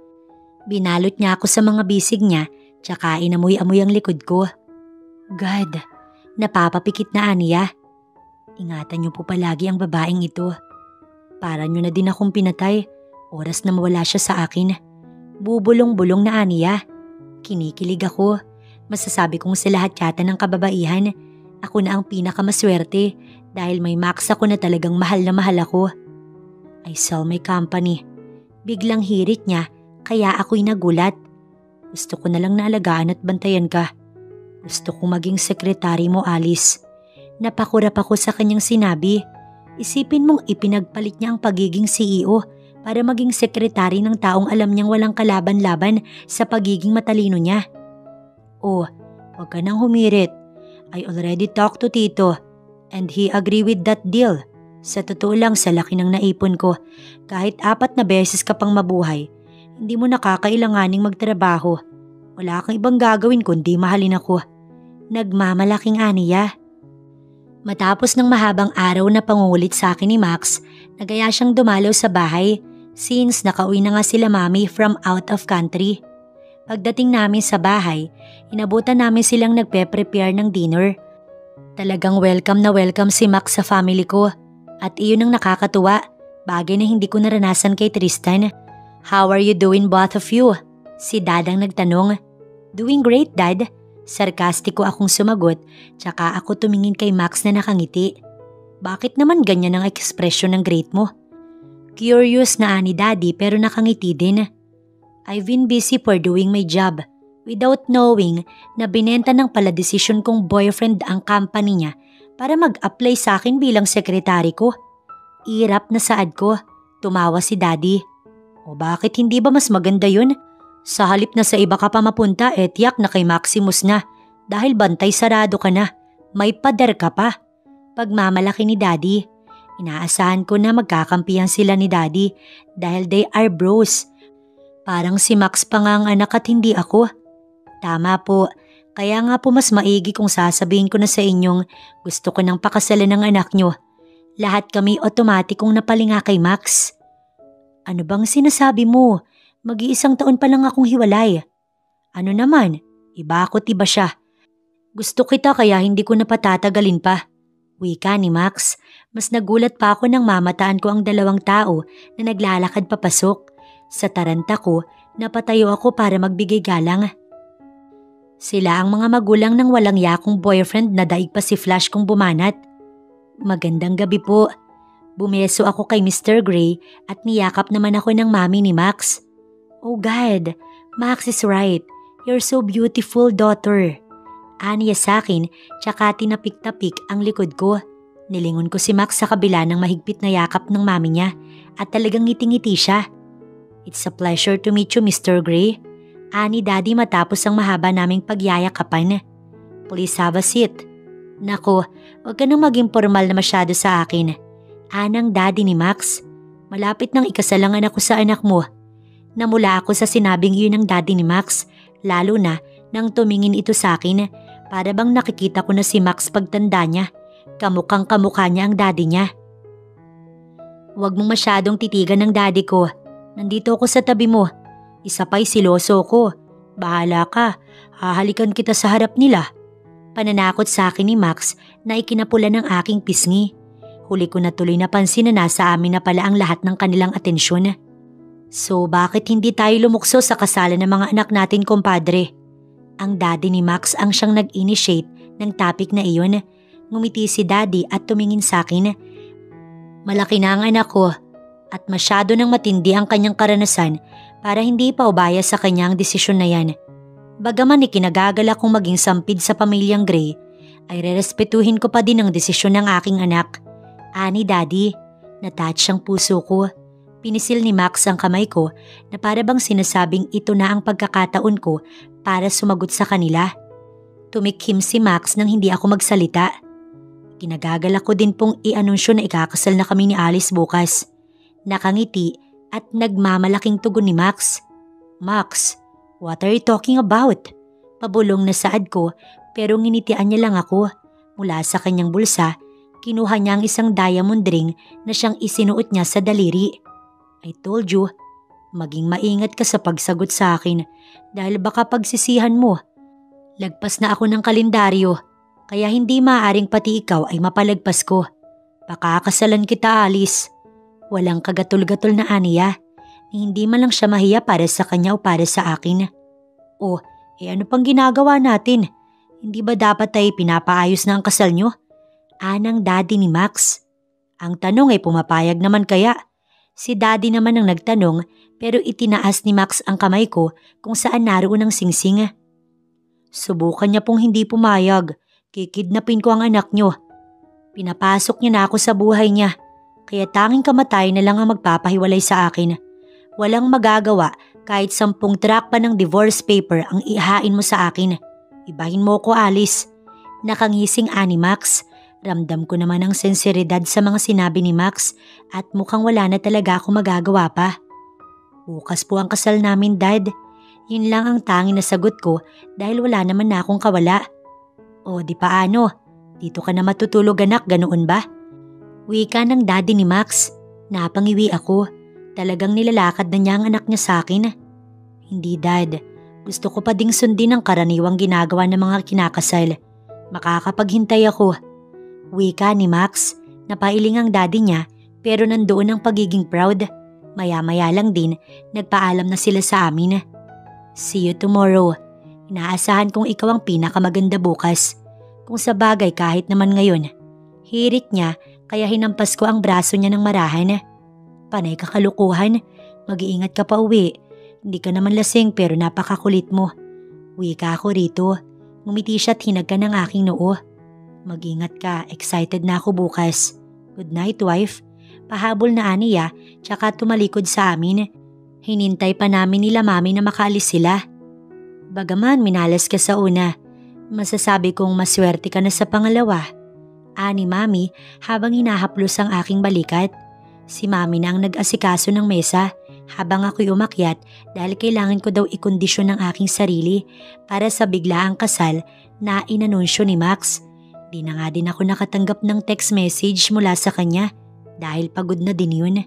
Binalot niya ako sa mga bisig niya tsaka inamoy-amoy ang likod ko. God, napapapikit na aniya. Ingatan niyo po palagi ang babaeng ito. Para niyo na din akong pinatay. Oras na mawala siya sa akin. Bubulong-bulong na aniya. Kinikilig ako. Masasabi kong sa lahat yata ng kababaihan, ako na ang pinakamaswerte dahil may Max ako na talagang mahal na mahal ako. I sell my company. Biglang hirit niya. Kaya ako'y nagulat. Gusto ko na lang naalagaan at bantayan ka. Gusto kong maging sekretary mo, Alice. Napakurap ako sa kanyang sinabi. Isipin mong ipinagpalit niya ang pagiging CEO para maging sekretary ng taong alam niyang walang kalaban-laban sa pagiging matalino niya. Oh, wag ka nang humirit. I already talked to Tito and he agree with that deal. Sa totoo lang sa laki ng naipon ko, kahit 4 na beses ka pang mabuhay, hindi mo nakakailanganing magtrabaho. Wala kang ibang gagawin kundi mahalin ako. Nagmamalaking aniya. Matapos ng mahabang araw na pangungulit sa akin ni Max, nagaya siyang dumalaw sa bahay since nakauwi na nga sila mami from out of country. Pagdating namin sa bahay, inabutan namin silang nagpe-prepare ng dinner. Talagang welcome na welcome si Max sa family ko at iyon ang nakakatuwa, bagay na hindi ko naranasan kay Tristan. How are you doing both of you? Si Dad ang nagtanong. Doing great, Dad. Sarkastiko akong sumagot, tsaka ako tumingin kay Max na nakangiti. Bakit naman ganyan ang ekspresyon ng great mo? Curious na ani Daddy pero nakangiti din. I've been busy for doing my job without knowing na binenta ng pala desisyon kong boyfriend ang company niya para mag-apply sa akin bilang sekretary ko. Irap na saad ko. Tumawa si Daddy. O bakit hindi ba mas maganda yun? Sa halip na sa iba ka pa mapunta, tiyak na kay Maximus na. Dahil bantay sarado ka na. May pader ka pa. pagmamalaki ni Daddy. Inaasahan ko na magkakampihan sila ni Daddy dahil they are bros. Parang si Max pa nga ang anak at hindi ako. Tama po, kaya nga po mas maigi kung sasabihin ko na sa inyong gusto ko nang pakasalan ng anak nyo. Lahat kami otomatikong napalinga kay Max. Ano bang sinasabi mo? Mag-iisang taon pa lang akong hiwalay. Ano naman, iba ako't iba siya. Gusto kita kaya hindi ko napatatagalin pa. Wika ni Max. Mas nagulat pa ako nang mamataan ko ang dalawang tao na naglalakad papasok. Sa taranta ko, napatayo ako para magbigay galang. Sila ang mga magulang ng walang yakong boyfriend na daig pa si Flash kung bumanat. Magandang gabi po. Bumeso ako kay Mr. Gray at niyakap naman ako ng mami ni Max. Oh God, Max is right. You're so beautiful, daughter. Aniya sa akin, tsaka tinapik-tapik ang likod ko. Nilingon ko si Max sa kabila ng mahigpit na yakap ng mami niya at talagang ngiti-ngiti siya. It's a pleasure to meet you, Mr. Gray. Ani Daddy matapos ang mahaba naming pagyayakapan. Please have a seat. Nako, huwag ka nang maging formal na masyado sa akin. Anang Daddy ni Max. Malapit nang ikasalangan ako sa anak mo. Namula ako sa sinabing iyon ng Daddy ni Max, lalo na nang tumingin ito sa akin. Para bang nakikita ko na si Max pagtanda niya. Kamukhang kamukha niya ang daddy niya. Huwag mong masyadong titigan ng daddy ko. Nandito ako sa tabi mo. Isa pa'y siloso ko. Bahala ka. Hahalikan kita sa harap nila. Pananakot sa akin ni Max na ikinapula ng aking pisngi. Huli ko na tuloy napansin na nasa amin na pala ang lahat ng kanilang atensyon. So bakit hindi tayo lumukso sa kasalan ng mga anak natin, kompadre? Ang daddy ni Max ang siyang nag-initiate ng topic na iyon. Ngumiti si Daddy at tumingin sa akin. Malaki na ang anak ko at masyado nang matindi ang kanyang karanasan para hindi pa ubaya sa kanyang desisyon na yan. Bagaman ikinagagala kong maging sampid sa pamilyang Gray, ay rerespetuhin ko pa din ang desisyon ng aking anak. Ani Daddy, natouch ang puso ko. Pinisil ni Max ang kamay ko na para bang sinasabing ito na ang pagkakataon ko para sumagot sa kanila. Tumikhim si Max nang hindi ako magsalita. Kinagagalak ko din pong i-anunsyo na ikakasal na kami ni Alice bukas. Nakangiti at nagmamalaking tugon ni Max. Max, what are you talking about? Pabulong na saad ko pero nginitian niya lang ako. Mula sa kanyang bulsa, kinuha niya ang isang diamond ring na siyang isinuot niya sa daliri. I told you, maging maingat ka sa pagsagot sa akin dahil baka pagsisihan mo. Lagpas na ako ng kalendaryo. Kaya hindi maaaring pati ikaw ay mapalagpas ko. Pakakasalan kita, Alice. Walang kagatul-gatul na aniya. Hindi man lang siya mahiya para sa kanya o para sa akin. Oh, ano pang ginagawa natin? Hindi ba dapat ay pinapaayos na ang kasal nyo? Anang Daddy ni Max. Ang tanong ay pumapayag naman kaya? Si Daddy naman ang nagtanong pero itinaas ni Max ang kamay ko kung saan naroon ang singsing. Subukan niya pong hindi pumayag. Kikidnapin ko ang anak nyo. Pinapasok niya na ako sa buhay niya, kaya tanging kamatay na lang ang magpapahiwalay sa akin. Walang magagawa kahit 10 track pa ng divorce paper ang ihain mo sa akin. Ibahin mo ko, Alice. Nakangising ani Max. Ramdam ko naman ang senseridad sa mga sinabi ni Max at mukhang wala na talaga ako magagawa pa. Bukas po ang kasal namin, Dad. Yun lang ang tanging na sagot ko dahil wala naman na akong kawala. O di paano? Dito ka na matutulog anak, ganoon ba? Wika ng Daddy ni Max. Napangiwi ako. Talagang nilalakad na niya ang anak niya sa akin. Hindi, Dad. Gusto ko pa ding sundin ang karaniwang ginagawa ng mga kinakasal. Makakapaghintay ako. Wika ni Max. Napailing ang daddy niya pero nandoon ang pagiging proud. Maya-maya lang din, nagpaalam na sila sa amin. See you tomorrow. Inaasahan kong ikaw ang pinakamaganda bukas. Kung sa bagay kahit naman ngayon. Hirit niya kaya hinampas ko ang braso niya ng marahan. Panay kakalukuhan. Mag-iingat ka pa uwi. Hindi ka naman lasing pero napakakulit mo. Wika ako rito. Ngumiti siya at hinag ka ng aking noo. Mag-ingat ka, excited na ako bukas. Good night, wife. Pahabol na aniya tsaka tumalikod sa amin. Hinintay pa namin nila mami na makaalis sila. Bagaman minalas ka sa una, masasabi kong maswerte ka na sa pangalawa. Ani Mami habang hinahaplos ang aking balikat. Si Mami na ang nag-asikaso ng mesa habang ako'y umakyat dahil kailangan ko daw ikondisyon ang aking sarili para sa biglaang kasal na inanunsyo ni Max. Di na nga din ako nakatanggap ng text message mula sa kanya dahil pagod na din yun.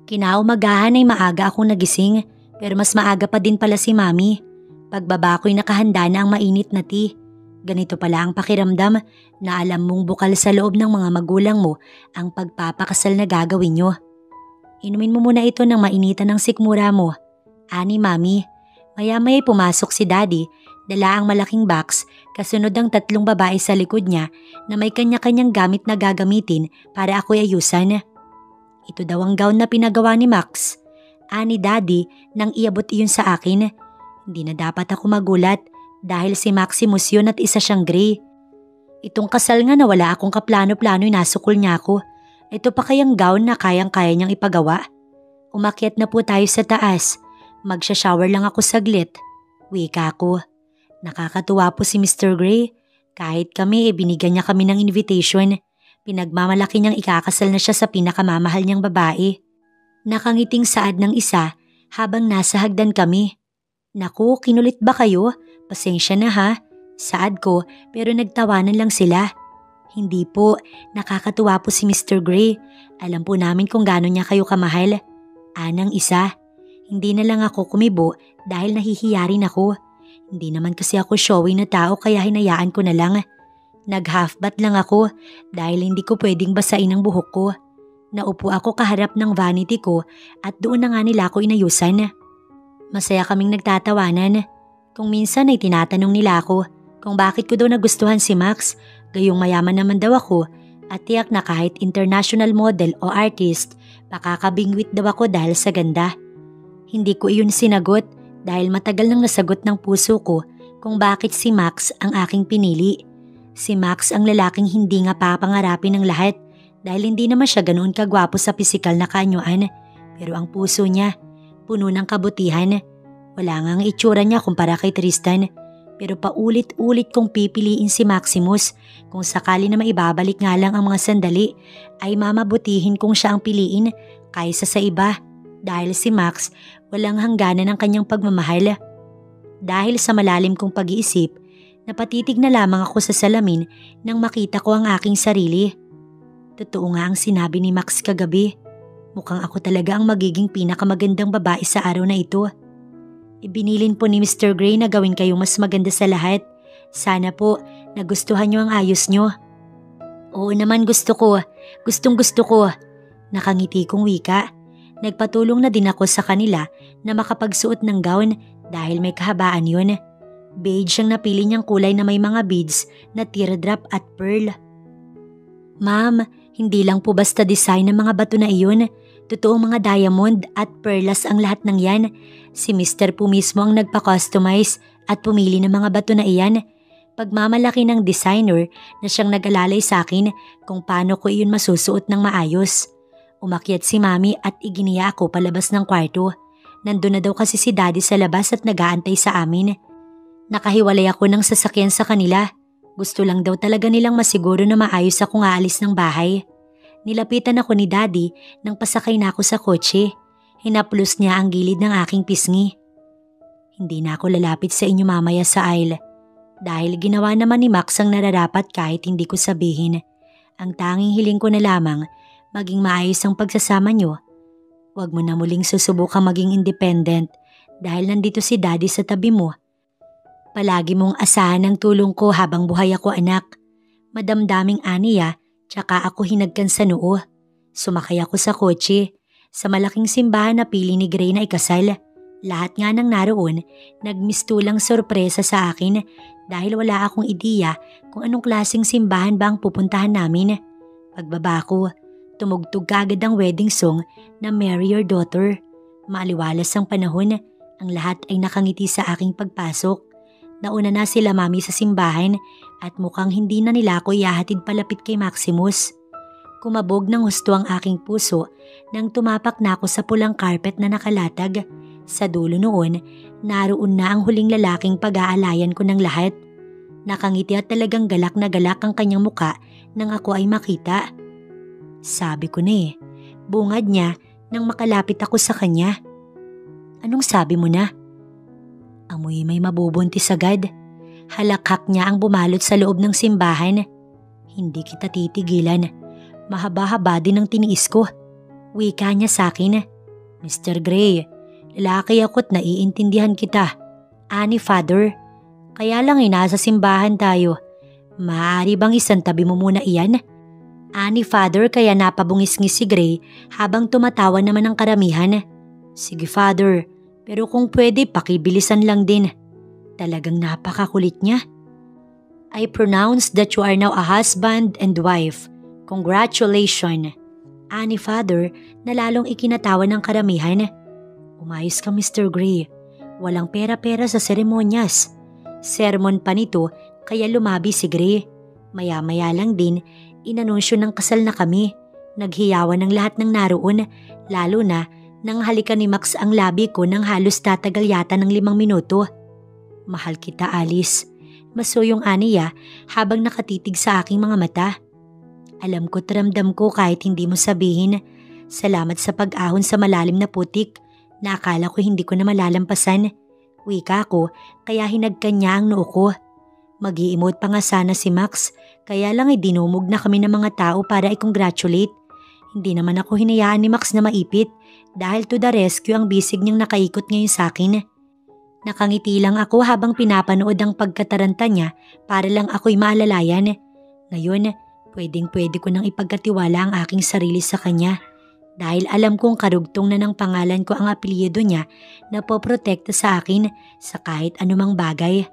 Kinaumagahan ay maaga akong nagising pero mas maaga pa din pala si Mami. Pagbaba ko'y nakahanda na ang mainit na tea. Ganito pala ang pakiramdam na alam mong bukal sa loob ng mga magulang mo ang pagpapakasal na gagawin nyo. Inumin mo muna ito ng mainitan ng sikmura mo. Ani Mami, maya-maya'y pumasok si Daddy, dala ang malaking box, kasunod ang 3 babae sa likod niya na may kanya-kanyang gamit na gagamitin para ako'y ayusan. Ito daw ang gown na pinagawa ni Max. Ani Daddy nang iabot iyon sa akin. Hindi na dapat ako magulat dahil si Maximus yun at isa siyang gray. Itong kasal nga na wala akong kaplano-plano'y nasukol niya ako. Ito pa kayang gown na kayang-kaya niyang ipagawa. Umakyat na po tayo sa taas. Magsha-shower lang ako saglit. Wika ko. Nakakatuwa po si Mr. Gray. Kahit kami binigyan niya kami ng invitation. Pinagmamalaki niyang ikakasal na siya sa pinakamamahal niyang babae. Nakangiting saad ng isa habang nasa hagdan kami. Naku, kinulit ba kayo? Pasensya na ha. Saad ko pero nagtawanan lang sila. Hindi po, nakakatuwa po si Mr. Gray. Alam po namin kung gaano niya kayo kamahal. Anang isa. Hindi na lang ako kumibo dahil nahihiya rin ako. Hindi naman kasi ako showy na tao kaya hinayaan ko na lang. Nag-half-bath lang ako dahil hindi ko pwedeng basain ang buhok ko. Naupo ako kaharap ng vanity ko at doon na nga nila ako inayusan. Masaya kaming nagtatawanan. Kung minsan ay tinatanong nila ako kung bakit ko daw nagustuhan si Max, gayong mayaman naman daw ako at tiyak na kahit international model o artist, pakakabingwit daw ako dahil sa ganda. Hindi ko iyon sinagot dahil matagal nang nasagot ng puso ko kung bakit si Max ang aking pinili. Si Max ang lalaking hindi nga papangarapin ng lahat dahil hindi naman siya ganoon kagwapo sa pisikal na kaanyuan. Pero ang puso niya, puno ng kabutihan. Wala nga ang itsura niya kumpara kay Tristan. Pero paulit-ulit kong pipiliin si Maximus. Kung sakali na maibabalik nga lang ang mga sandali, ay mamabutihin kong siya ang piliin kaysa sa iba. Dahil si Max, walang hangganan ng kanyang pagmamahal. Dahil sa malalim kong pag-iisip, napatitig na lamang ako sa salamin nang makita ko ang aking sarili. Totoo nga ang sinabi ni Max kagabi. Mukhang ako talaga ang magiging pinakamagandang babae sa araw na ito. Ibinilin po ni Mr. Gray na gawin kayo mas maganda sa lahat. Sana po nagustuhan niyo ang ayos niyo. Oo naman gusto ko. Gustong gusto ko. Nakangiti kong wika. Nagpatulong na din ako sa kanila na makapagsuot ng gown dahil may kahabaan yun. Beige ang napili niyang kulay na may mga beads na teardrop at pearl. Ma'am, hindi lang po basta design ng mga bato na iyon. Totoong mga diamond at perlas ang lahat ng yan. Si Mr. po mismo ang nagpa-customize at pumili ng mga bato na iyan. Pagmamalaki ng designer na siyang nag-alalay sa akin kung paano ko iyon masusuot ng maayos. Umakyat si Mami at iginiya ako palabas ng kwarto. Nandun na daw kasi si Daddy sa labas at nag-aantay sa amin. Nakahiwalay ako ng sasakyan sa kanila. Gusto lang daw talaga nilang masiguro na maayos akong aalis ng bahay. Nilapitan ako ni Daddy nang pasakay na ako sa kotse. Hinaplos niya ang gilid ng aking pisngi. Hindi na ako lalapit sa inyo mamaya sa aisle. Dahil ginawa naman ni Max ang nararapat kahit hindi ko sabihin. Ang tanging hiling ko na lamang, maging maayos ang pagsasama niyo. Huwag mo na muling susubukang maging independent dahil nandito si Daddy sa tabi mo. Palagi mong asahan ang tulong ko habang buhay ako anak. Madamdaming aniya, tsaka ako hinagkan sa noo. Sumakay ako sa kotse. Sa malaking simbahan na pili ni Gray na ikasal. Lahat nga nang naroon, nagmistulang sorpresa sa akin dahil wala akong ideya kung anong klaseng simbahan ba ang pupuntahan namin. Pagbaba ko, tumugtog kaagad ang wedding song na Marry Your Daughter. Maaliwalas ang panahon, ang lahat ay nakangiti sa aking pagpasok. Nauna na sila Mami sa simbahan at mukhang hindi na nila ako ihahatid palapit kay Maximus. Kumabog ng husto ang aking puso nang tumapak na ako sa pulang carpet na nakalatag. Sa dulo noon, naroon na ang huling lalaking pag-aalayan ko ng lahat. Nakangiti at talagang galak na galak ang kanyang muka nang ako ay makita. Sabi ko na bungad niya nang makalapit ako sa kanya. Anong sabi mo na? Amoy may mabubuntis agad. Halakhak niya ang bumalot sa loob ng simbahan. Hindi kita titigilan. Mahaba-haba din ang tiniis ko. Wika niya sa akin. Mr. Gray, lalaki ako't naiintindihan kita. Ani Father, kaya lang nasa simbahan tayo. Maaari bang isang tabi mo muna iyan? Ani Father, kaya napabungis-ngis si Gray habang tumatawa naman ang karamihan. Sige Father, pero kung pwede pakibilisan lang din. Talagang napakakulit niya. I pronounce that you are now a husband and wife. Congratulations. Ani Father na lalong ikinatawa ng karamihan. Umayos ka Mr. Gray. Walang pera-pera sa seremonyas. Sermon pa nito kaya lumabi si Gray. Maya-maya lang din inanunsyo ng kasal na kami. Naghiyawan ng lahat ng naroon, lalo na nang halikan ni Max ang labi ko nang halos tatagal yata ng 5 minuto. Mahal kita Alice. Masuyong aniya habang nakatitig sa aking mga mata. Alam ko't ramdam ko kahit hindi mo sabihin. Salamat sa pag-ahon sa malalim na putik na akala ko hindi ko na malalampasan. Wika ko kaya hinagkan niya ang noo ko. Mag-i-emote pa nga sana si Max kaya lang dinumog na kami ng mga tao para i-congratulate. Hindi naman ako hinayaan ni Max na maipit dahil to the rescue ang bisig niyang nakaikot ngayon sa akin. Nakangiti lang ako habang pinapanood ang pagkataranta niya para lang ako'y maalalayan. Ngayon, pwedeng-pwede ko nang ipagkatiwala ang aking sarili sa kanya dahil alam kong karugtong na ng pangalan ko ang apelyido niya na poprotekta sa akin sa kahit anumang bagay.